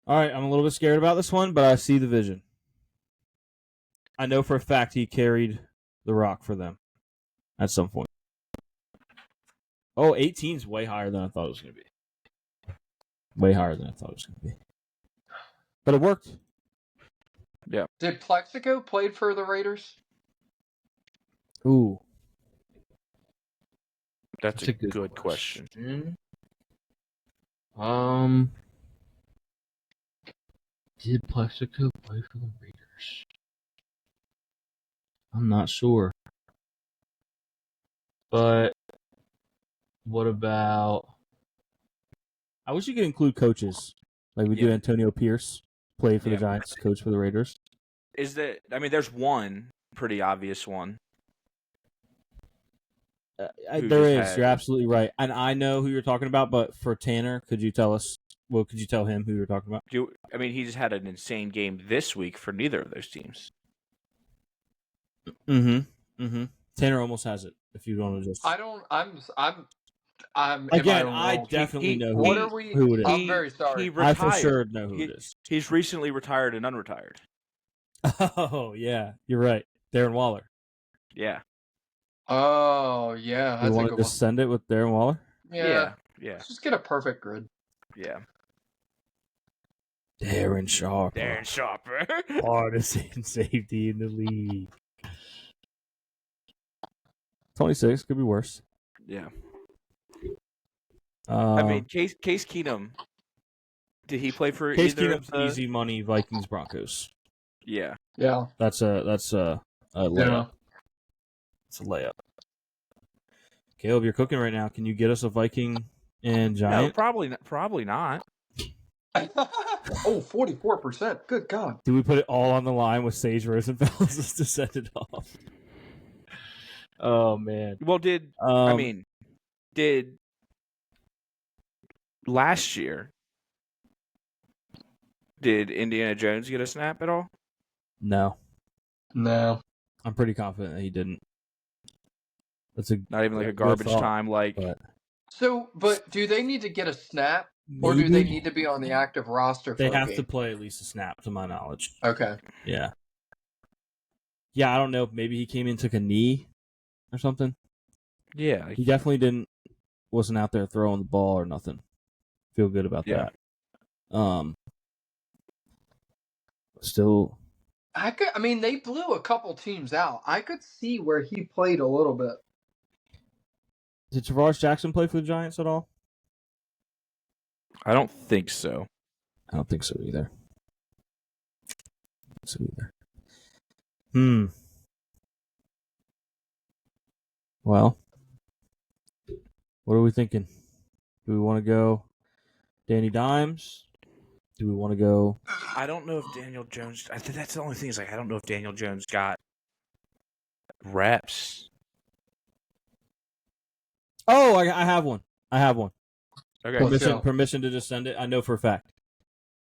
All right, I'm a little bit scared about this one, but I see the vision. I know for a fact he carried the rock for them at some point. Oh, 18's way higher than I thought it was going to be. Way higher than I thought it was going to be. But it worked. Did Plexico played for the Raiders? Ooh. That's That's a a good good question. Did Plexico play for the Raiders? I'm not sure. But what about... I wish you could include coaches. Like we do Yeah. Antonio Pierce, played for the Yeah. Giants, coach for the Raiders. There's one pretty obvious one. Who There just is. had- You're absolutely right. And I know who you're talking about, but for Tanner, could you tell us? Well, could you tell him who you're talking about? He just had an insane game this week for neither of those teams. Tanner almost has it. If you want to just... I don't. I'm Again, in my I world. definitely know What who, are we? who it is. I'm very sorry. He I retired. for sure know who it is. He's recently retired and unretired. Oh, yeah. You're right. Darren Waller. Yeah. Oh yeah, You that's a want good to one. just send it with Darren Waller? Yeah. Yeah. Let's just get a perfect grid. Yeah. Darren Sharp. Darren Sharper. Hardest safety in the league. 26. Could be worse. Yeah. I I mean, Case Keenum. Did he play for Case either Keenum's of the... easy money Vikings Broncos. Yeah. Yeah. That's a layup. Yeah. It's a layup. Caleb, you're cooking right now. Can you get us a Viking and No, Giant? probably not. Oh, 44%. Good God. Do we put it all on the line with Sage Rosenfeld just to send it off? Oh man. Well, did last year did Indiana Jones get a snap at all? No. No. I'm pretty confident that he didn't. That's a Not even like a good garbage thought, time like but So, but do they need to get a snap, or do they maybe need to be on the active roster for they a have game? to play at least a snap, to my knowledge. Okay. Yeah. Yeah, I don't know. Maybe he came in, took a knee or something. Yeah. He definitely wasn't out there throwing the ball or nothing. Feel good about Yeah. that. Still, I mean, they blew a couple teams out. I could see where he played a little bit. did Tavares Jackson play for the Giants at all? I don't think so. I don't think so either. Well, what are we thinking? Do we want to go Danny Dimes? Do we want to go? I don't know if Daniel Jones. I think that's the only thing is like I don't know if Daniel Jones got reps. Oh, I have one. Okay. Let's go. Permission to just send it. I know for a fact.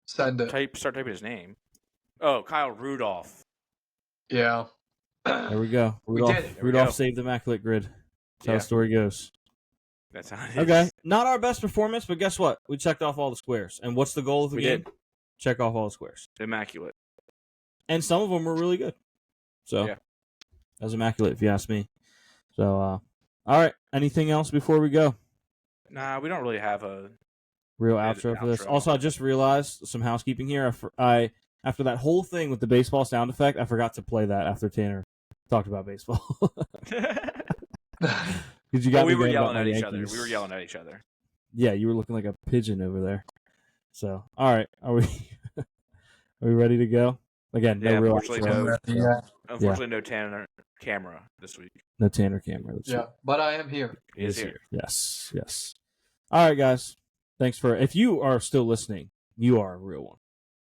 Send it. Start typing his name. Oh, Kyle Rudolph. Yeah. There we go. We Rudolph, did it. There we Rudolph go. saved the immaculate grid. That's how Yeah. the story goes. That's how it is. Okay, not our best performance, but guess what? We checked off all the squares. And what's the goal of the We game? did. Check off all the squares. Immaculate. And some of them were really good. So Yeah. that was immaculate, if you ask me. So, all right. Anything else before we go? Nah, we don't really have a real Yeah, the outro for this. outro. Also, I just realized some housekeeping here. I after that whole thing with the baseball sound effect, I forgot to play that after Tanner talked about baseball. Because you got Well, we me were going about yelling my at each Yankees. other. We were yelling at each other. Yeah, you were looking like a pigeon over there. So, all right, are we are we ready to go? Again, no Yeah, real unfortunately, outro. no. Yeah. Unfortunately, no Tanner camera this week. No Tanner camera. This Yeah, week. but I am here. He is here. Yes, yes. All right, guys. Thanks for. If you are still listening, you are a real one.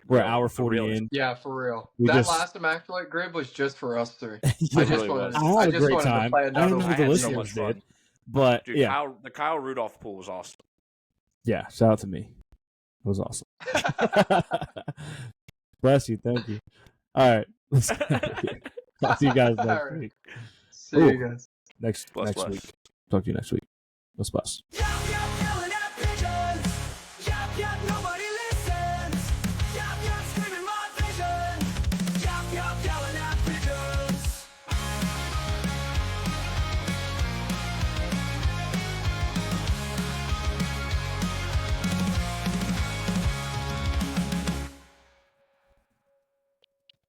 We're Real an hour one, a 40 real- in. Yeah, for real. We that just- last Immaculate Grid was just for us three. Yeah, I just really wanted. was. I had I a just great wanted time. to play I another don't know one. if the I had so listeners much did, fun. but Dude, yeah, the Kyle Rudolph pool was awesome. yeah. Shout out to me. It was awesome. Bless you. Thank you. All right. Let's get out of here. Talk to you guys next All right. week. See you Ooh. guys. Next Bless, week. bless. Talk to you next week. Let's bless.